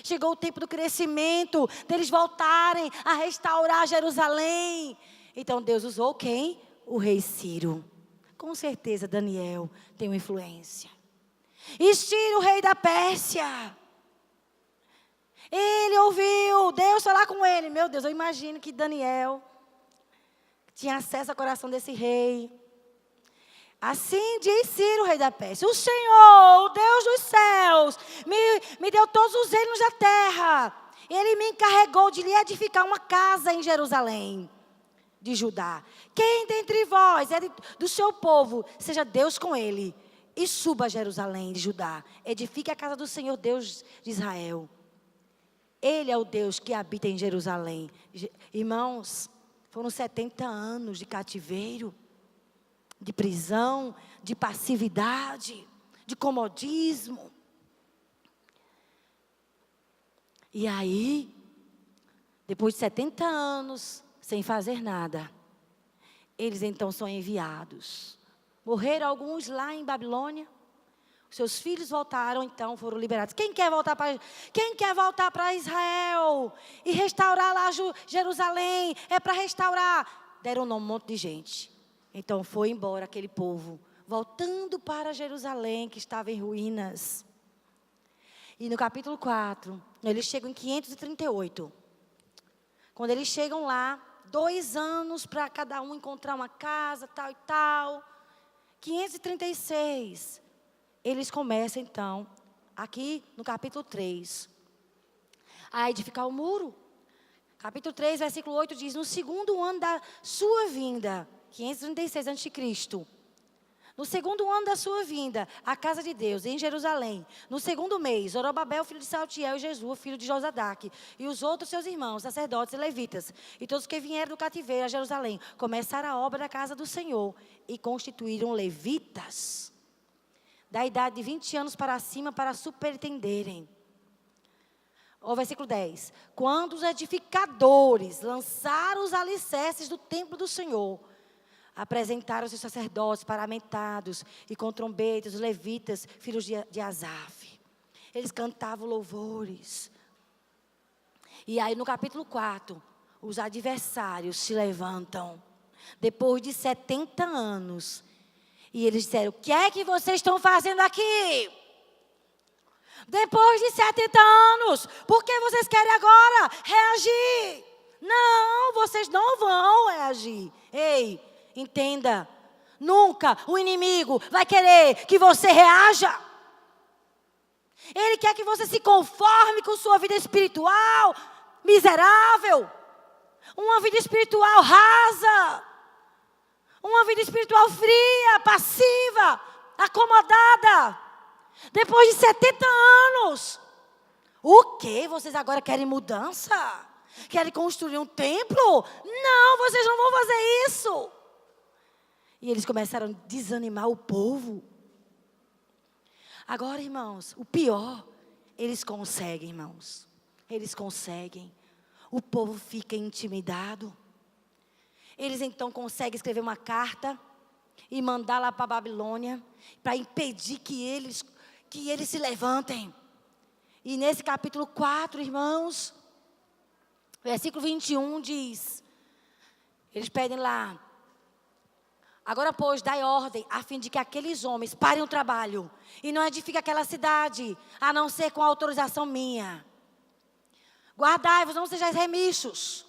Chegou o tempo do crescimento, deles voltarem a restaurar Jerusalém. Então Deus usou quem? O rei Ciro. Com certeza Daniel tem uma influência. E Ciro, rei da Pérsia, ele ouviu Deus falar com ele. Meu Deus, eu imagino que Daniel tinha acesso ao coração desse rei. Assim diz Ciro, rei da Pérsia: o Senhor, o Deus dos céus, me deu todos os reinos da terra. Ele me encarregou de lhe edificar uma casa em Jerusalém de Judá. Quem dentre vós é do seu povo, seja Deus com ele, e suba a Jerusalém de Judá. Edifique a casa do Senhor, Deus de Israel. Ele é o Deus que habita em Jerusalém. Irmãos, foram 70 anos de cativeiro, de prisão, de passividade, de comodismo. E aí, depois de 70 anos, sem fazer nada, eles então são enviados. Morreram alguns lá em Babilônia. Seus filhos voltaram, então foram liberados. Quem quer voltar para Israel e restaurar lá Jerusalém? É para restaurar. Deram um monte de gente. Então foi embora aquele povo, voltando para Jerusalém, que estava em ruínas. E no capítulo 4, eles chegam em 538. Quando eles chegam lá, 2 anos para cada um encontrar uma casa, tal e tal. 536. eles começam então, aqui no capítulo 3, a edificar o muro. Capítulo 3, versículo 8 diz: no segundo ano da sua vinda, 536 a.C., no segundo ano da sua vinda, a casa de Deus, em Jerusalém, no segundo mês, Zorobabel, filho de Saltiel, e Jesus, filho de Josadaque, e os outros seus irmãos, sacerdotes e levitas, e todos que vieram do cativeiro a Jerusalém, começaram a obra da casa do Senhor, e constituíram levitas, da idade de 20 anos para cima, para superintenderem. O versículo 10. Quando os edificadores lançaram os alicerces do templo do Senhor, apresentaram os sacerdotes paramentados e com trombetas, os levitas, filhos de Asaf. Eles cantavam louvores. E aí no capítulo 4, os adversários se levantam, depois de 70 anos. E eles disseram: o que é que vocês estão fazendo aqui? Depois de 70 anos, por que vocês querem agora reagir? Não, vocês não vão reagir. Ei, entenda, nunca o inimigo vai querer que você reaja. Ele quer que você se conforme com sua vida espiritual miserável, uma vida espiritual rasa, uma vida espiritual fria, passiva, acomodada. Depois de 70 anos, o quê? Vocês agora querem mudança? Querem construir um templo? Não, vocês não vão fazer isso. E eles começaram a desanimar o povo. Agora, irmãos, o pior, eles conseguem, irmãos. Eles conseguem. O povo fica intimidado. Eles então conseguem escrever uma carta e mandar lá para a Babilônia, para impedir que eles se levantem. E nesse capítulo 4, irmãos, versículo 21 diz, eles pedem lá: agora, pois, dai ordem, a fim de que aqueles homens parem o trabalho e não edifiquem aquela cidade, a não ser com autorização minha. Guardai-vos, não sejais remichos.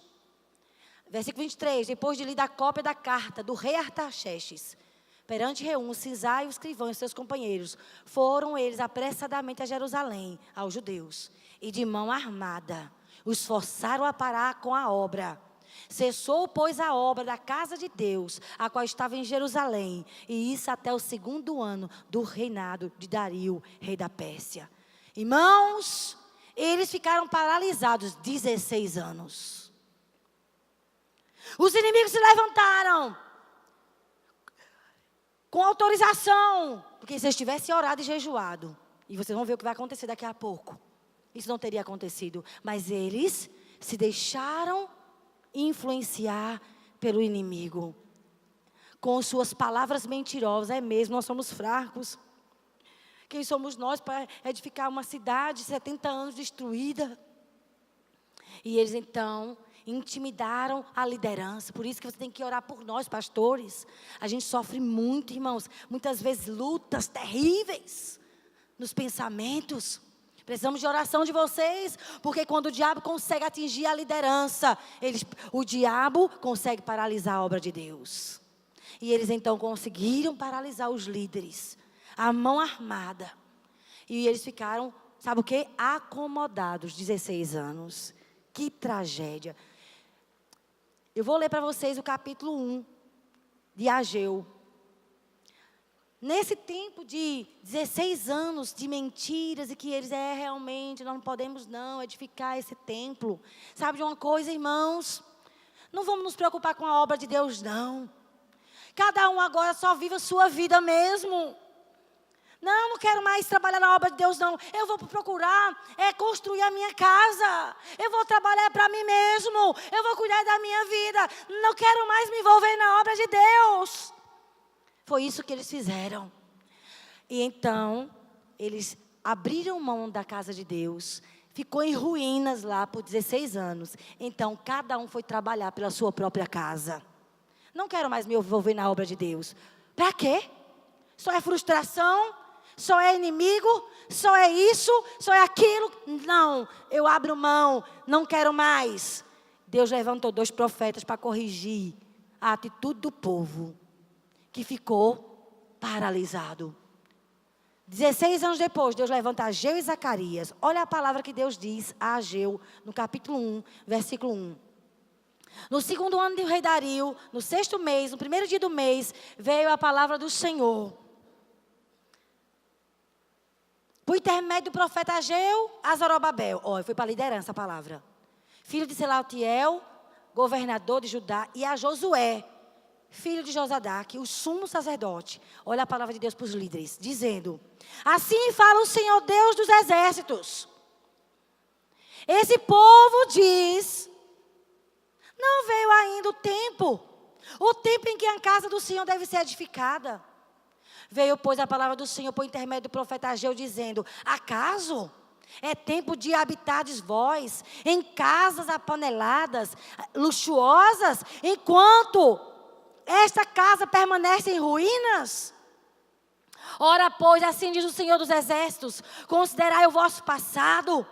Versículo 23, depois de lida a cópia da carta do rei Artaxerxes, perante Reum, Sisai e os escrivãos e seus companheiros, foram eles apressadamente a Jerusalém, aos judeus, e de mão armada, os forçaram a parar com a obra. Cessou, pois, a obra da casa de Deus, a qual estava em Jerusalém, e isso até o segundo ano do reinado de Dario, rei da Pérsia. Irmãos, eles ficaram paralisados 16 anos. Os inimigos se levantaram com autorização, porque se eles tivessem orado e jejuado, e vocês vão ver o que vai acontecer daqui a pouco, isso não teria acontecido, mas eles se deixaram influenciar pelo inimigo, com suas palavras mentirosas. É mesmo, nós somos fracos. Quem somos nós para edificar uma cidade 70 anos destruída? E eles então intimidaram a liderança. Por isso que você tem que orar por nós, pastores. A gente sofre muito, irmãos, muitas vezes lutas terríveis nos pensamentos. Precisamos de oração de vocês, porque quando o diabo consegue atingir a liderança, o diabo consegue paralisar a obra de Deus. E eles então conseguiram paralisar os líderes, a mão armada. E eles ficaram, sabe o quê? Acomodados, 16 anos. Que tragédia. Eu vou ler para vocês o capítulo 1 de Ageu. Nesse tempo de 16 anos de mentiras e que eles, realmente, nós não podemos não edificar esse templo. Sabe de uma coisa, irmãos? Não vamos nos preocupar com a obra de Deus, não. Cada um agora só vive a sua vida mesmo. Não quero mais trabalhar na obra de Deus, não. Eu vou procurar construir a minha casa. Eu vou trabalhar para mim mesmo. Eu vou cuidar da minha vida. Não quero mais me envolver na obra de Deus. Foi isso que eles fizeram. E então, eles abriram mão da casa de Deus. Ficou em ruínas lá por 16 anos. Então, cada um foi trabalhar pela sua própria casa. Não quero mais me envolver na obra de Deus. Para quê? Só é frustração? Só é inimigo? Só é isso? Só é aquilo? Não, eu abro mão. Não quero mais. Deus levantou 2 profetas para corrigir a atitude do povo, que ficou paralisado. 16 anos depois, Deus levanta Ageu e Zacarias. Olha a palavra que Deus diz a Ageu, no capítulo 1, versículo 1. No segundo ano do rei Dario, no 6º mês, no primeiro dia do mês, veio a palavra do Senhor. Por intermédio do profeta Ageu, a Zorobabel. Olha, foi para a liderança a palavra. Filho de Selatiel, governador de Judá, e a Josué, filho de Josadaque, o sumo sacerdote. Olha a palavra de Deus para os líderes, dizendo: assim fala o Senhor Deus dos exércitos. Esse povo diz: não veio ainda o tempo em que a casa do Senhor deve ser edificada. Veio, pois, a palavra do Senhor por intermédio do profeta Ageu, dizendo: acaso é tempo de habitares vós em casas apaneladas, luxuosas, enquanto esta casa permanece em ruínas? Ora, pois, assim diz o Senhor dos exércitos: considerai o vosso passado.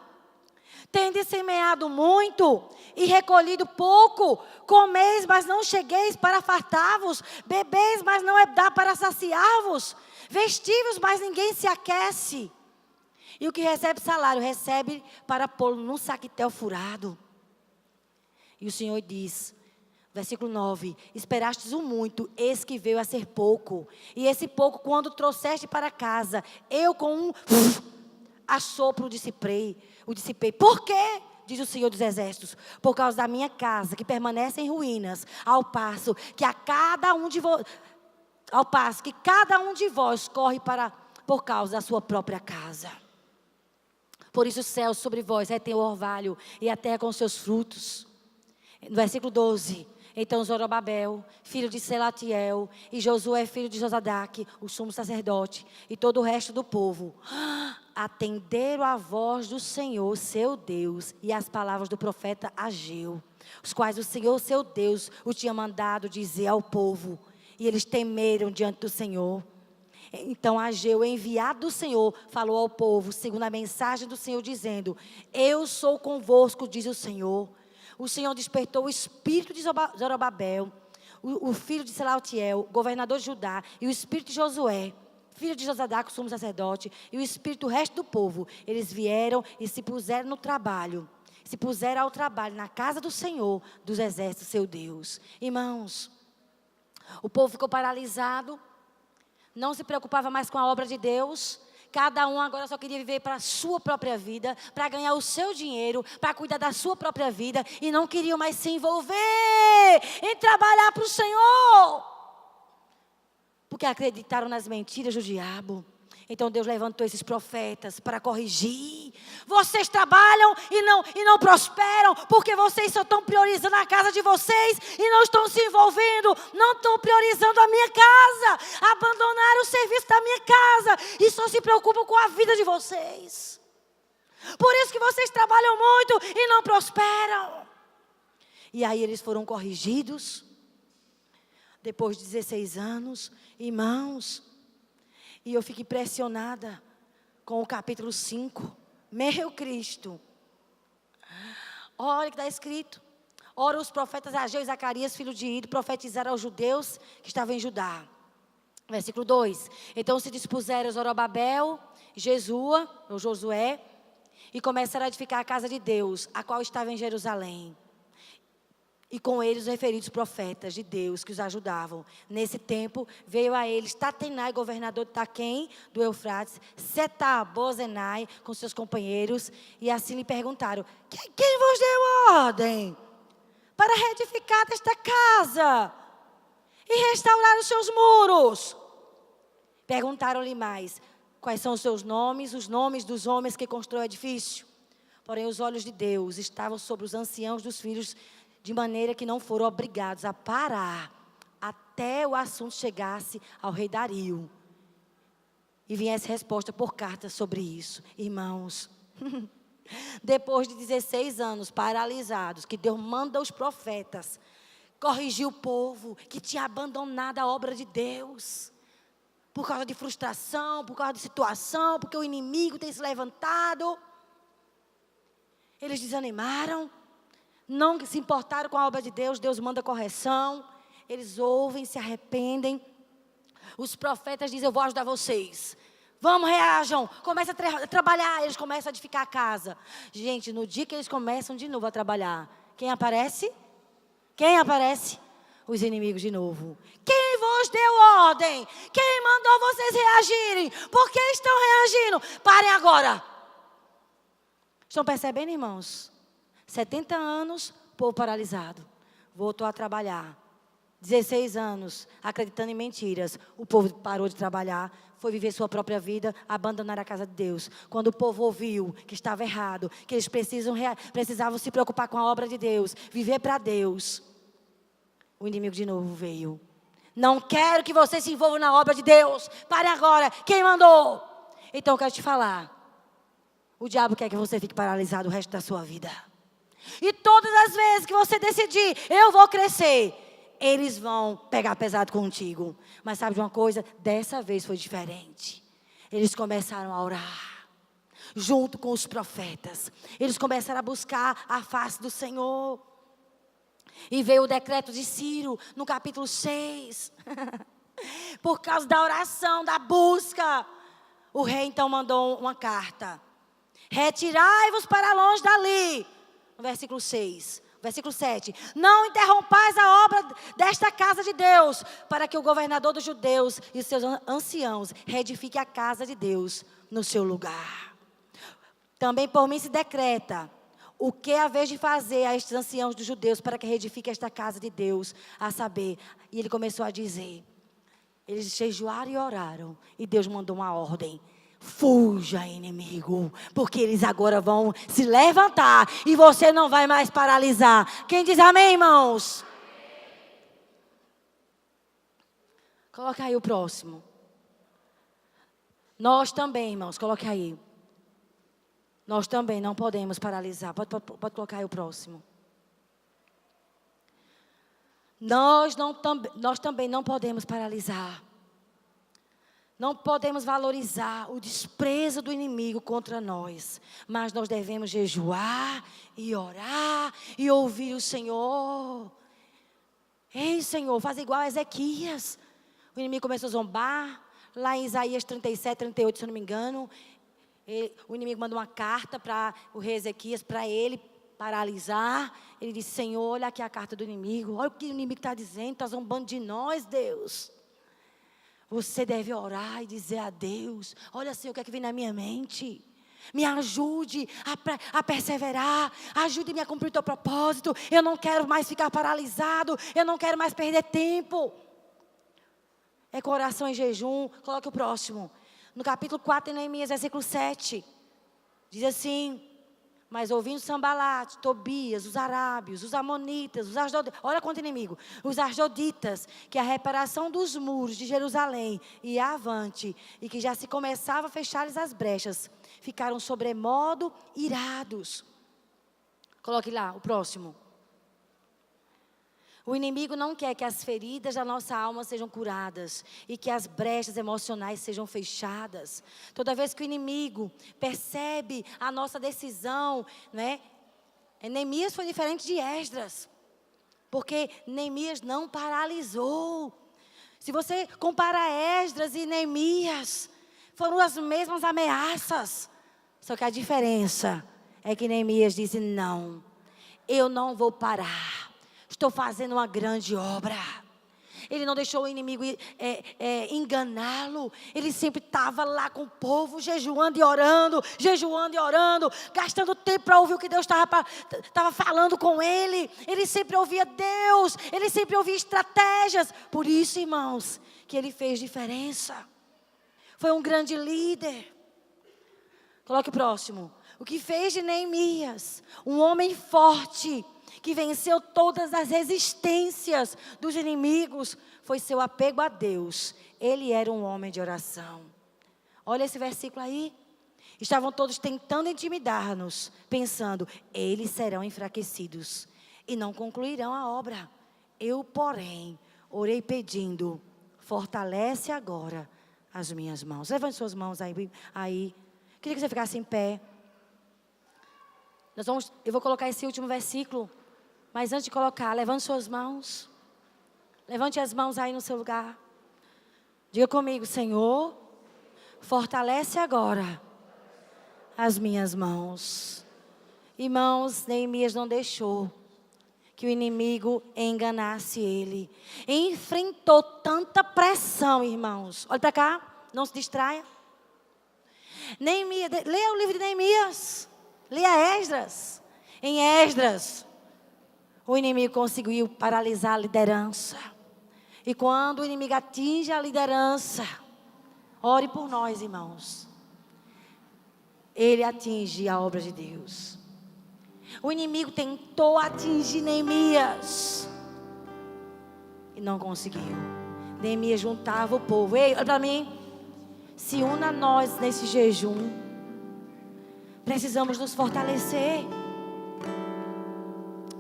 Tendes semeado muito e recolhido pouco, comeis, mas não chegueis para fartar-vos, bebeis, mas não dá para saciar-vos, vestivos, mas ninguém se aquece. E o que recebe salário, recebe para pô-lo num saquetel furado. E o Senhor diz, versículo 9: esperastes o muito, eis que veio a ser pouco. E esse pouco, quando trouxeste para casa, eu com um assopro o dissipei. Por quê? Diz o Senhor dos exércitos: por causa da minha casa, que permanece em ruínas, ao passo que cada um de vós corre por causa da sua própria casa. Por isso os céus sobre vós retêm o orvalho, e a terra com seus frutos. No versículo 12: então Zorobabel, filho de Selatiel, e Josué, filho de Josadaque, o sumo sacerdote, e todo o resto do povo, atenderam à voz do Senhor, seu Deus, e às palavras do profeta Ageu, os quais o Senhor, seu Deus, o tinha mandado dizer ao povo. E eles temeram diante do Senhor. Então Ageu, enviado do Senhor, falou ao povo, segundo a mensagem do Senhor, dizendo: eu sou convosco, diz o Senhor. O Senhor despertou o espírito de Zorobabel, o filho de Selatiel, governador de Judá, e o espírito de Josué, filho de Josadaque, o sumo sacerdote, e o espírito do resto do povo. Eles vieram e se puseram no trabalho. Se puseram ao trabalho na casa do Senhor dos exércitos, seu Deus. Irmãos, o povo ficou paralisado, não se preocupava mais com a obra de Deus. Cada um agora só queria viver para a sua própria vida, para ganhar o seu dinheiro, para cuidar da sua própria vida, e não queriam mais se envolver em trabalhar para o Senhor, porque acreditaram nas mentiras do diabo. Então Deus levantou esses profetas para corrigir. Vocês trabalham e não prosperam, porque vocês só estão priorizando a casa de vocês e não estão se envolvendo, não estão priorizando a minha casa, abandonaram o serviço da minha casa e só se preocupam com a vida de vocês. Por isso que vocês trabalham muito e não prosperam. E aí eles foram corrigidos. Depois de 16 anos, irmãos, e eu fico impressionada com o capítulo 5. Meu Cristo. Olha o que está escrito. Ora, os profetas Ageu e Zacarias, filho de Ido, profetizaram aos judeus que estavam em Judá. Versículo 2. Então se dispuseram Zorobabel, Josué, e começaram a edificar a casa de Deus, a qual estava em Jerusalém. E com eles os referidos profetas de Deus que os ajudavam. Nesse tempo veio a eles Tatenai, governador de Taquém, do Eufrates, Setar-Bozenai, com seus companheiros. E assim lhe perguntaram: quem vos deu ordem para reedificar esta casa e restaurar os seus muros? Perguntaram-lhe mais: quais são os seus nomes, os nomes dos homens que constroem o edifício? Porém os olhos de Deus estavam sobre os anciãos dos filhos, de maneira que não foram obrigados a parar até o assunto chegasse ao rei Dario e viesse resposta por carta sobre isso. Irmãos, depois de 16 anos paralisados, que Deus manda os profetas corrigir o povo que tinha abandonado a obra de Deus, por causa de frustração, por causa de situação, porque o inimigo tem se levantado, eles desanimaram. Não se importaram com a obra de Deus. Deus manda correção. Eles ouvem, se arrependem. Os profetas dizem: eu vou ajudar vocês. Vamos, reajam. Começa a trabalhar. Eles começam a edificar a casa. Gente, no dia que eles começam de novo a trabalhar, quem aparece? Quem aparece? Os inimigos de novo. Quem vos deu ordem? Quem mandou vocês reagirem? Por que estão reagindo? Parem agora. Estão percebendo, irmãos? 70 anos, povo paralisado. Voltou a trabalhar. 16 anos, acreditando em mentiras. O povo parou de trabalhar, foi viver sua própria vida, abandonar a casa de Deus. Quando o povo ouviu que estava errado, que eles precisavam se preocupar com a obra de Deus, viver para Deus, o inimigo de novo veio. Não quero que você se envolva na obra de Deus. Pare agora. Quem mandou? Então eu quero te falar. O diabo quer que você fique paralisado o resto da sua vida. E todas as vezes que você decidir, eu vou crescer, eles vão pegar pesado contigo. Mas sabe de uma coisa? Dessa vez foi diferente. Eles começaram a orar, junto com os profetas. Eles começaram a buscar a face do Senhor. E veio o decreto de Ciro, no capítulo 6. Por causa da oração, da busca. O rei então mandou uma carta. Retirai-vos para longe dali. No versículo 6. Versículo 7. Não interrompais a obra desta casa de Deus, para que o governador dos judeus e os seus anciãos reedifiquem a casa de Deus no seu lugar. Também por mim se decreta o que é a vez de fazer a estes anciãos dos judeus para que reedifiquem esta casa de Deus, a saber. E ele começou a dizer. Eles jejuaram e oraram, e Deus mandou uma ordem. Fuja, inimigo, porque eles agora vão se levantar e você não vai mais paralisar. Quem diz amém, irmãos? Coloca aí o próximo. Nós também, irmãos, coloca aí. Nós também não podemos paralisar. Pode colocar aí o próximo. Nós também não podemos paralisar. Não podemos valorizar o desprezo do inimigo contra nós. Mas nós devemos jejuar e orar e ouvir o Senhor. Ei, Senhor, faz igual a Ezequias. O inimigo começou a zombar. Lá em Isaías 37, 38, se eu não me engano. O inimigo mandou uma carta para o rei Ezequias, para ele paralisar. Ele disse, Senhor, olha aqui a carta do inimigo. Olha o que o inimigo está dizendo, está zombando de nós, Deus. Você deve orar e dizer a Deus, olha, Senhor, o que é que vem na minha mente? Me ajude a perseverar, ajude-me a cumprir o teu propósito. Eu não quero mais ficar paralisado, eu não quero mais perder tempo. É com oração e jejum. Coloque o próximo. No capítulo 4 de Neemias, versículo 7, diz assim, mas ouvindo Sambalate, Tobias, os arábios, os amonitas, os asdoditas, olha quanto inimigo, os asdoditas, que a reparação dos muros de Jerusalém ia avante, e que já se começava a fechar-lhes as brechas, ficaram sobremodo irados. Coloque lá, o próximo. O inimigo não quer que as feridas da nossa alma sejam curadas e que as brechas emocionais sejam fechadas. Toda vez que o inimigo percebe a nossa decisão, né? Neemias foi diferente de Esdras, porque Neemias não paralisou. Se você compara Esdras e Neemias, foram as mesmas ameaças. Só que a diferença é que Neemias disse, não, eu não vou parar. Estou fazendo uma grande obra. Ele não deixou o inimigo enganá-lo. Ele sempre estava lá com o povo, jejuando e orando, gastando tempo para ouvir o que Deus estava falando com ele. Ele sempre ouvia Deus, ele sempre ouvia estratégias. Por isso, irmãos, que ele fez diferença. Foi um grande líder. Coloque o próximo. O que fez de Neemias um homem forte, que venceu todas as resistências dos inimigos, foi seu apego a Deus. Ele era um homem de oração. Olha esse versículo aí. Estavam todos tentando intimidar-nos, pensando, eles serão enfraquecidos e não concluirão a obra. Eu, porém, orei pedindo, fortalece agora as minhas mãos. Levante suas mãos aí. Queria que você ficasse em pé. Eu vou colocar esse último versículo. Mas antes de colocar, levante suas mãos. Levante as mãos aí no seu lugar. Diga comigo, Senhor, fortalece agora as minhas mãos. Irmãos, Neemias não deixou que o inimigo enganasse ele. Enfrentou tanta pressão, irmãos. Olha para cá, não se distraia. Neemias, leia o livro de Neemias. Leia Esdras. Em Esdras, o inimigo conseguiu paralisar a liderança. E quando o inimigo atinge a liderança, ore por nós, irmãos. Ele atinge a obra de Deus. O inimigo tentou atingir Neemias e não conseguiu. Neemias juntava o povo. Ei, olha para mim. Se una a nós nesse jejum. Precisamos nos fortalecer.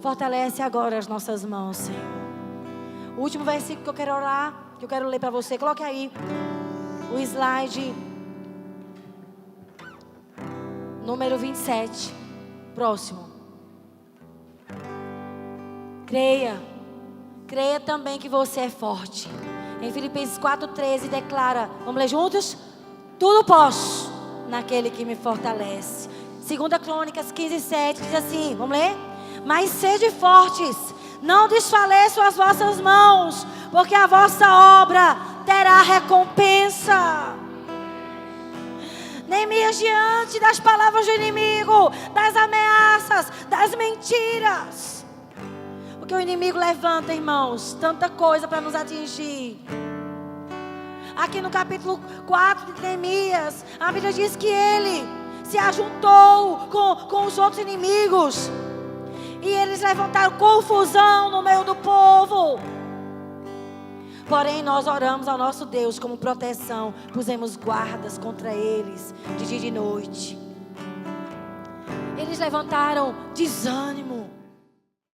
Fortalece agora as nossas mãos, Senhor. O último versículo que eu quero orar, que eu quero ler para você. Coloque aí o slide número 27. Próximo. Creia também que você é forte. Em Filipenses 4:13 declara, vamos ler juntos? Tudo posso naquele que me fortalece. 2 Crônicas 15:7 diz assim, vamos ler? Mas sede fortes, não desfaleçam as vossas mãos, porque a vossa obra terá recompensa. Neemias, diante das palavras do inimigo, das ameaças, das mentiras, porque o inimigo levanta, irmãos, tanta coisa para nos atingir. Aqui no capítulo 4 de Neemias, a Bíblia diz que ele se ajuntou com os outros inimigos. E eles levantaram confusão no meio do povo. Porém, nós oramos ao nosso Deus como proteção. Pusemos guardas contra eles, de dia e de noite. Eles levantaram desânimo.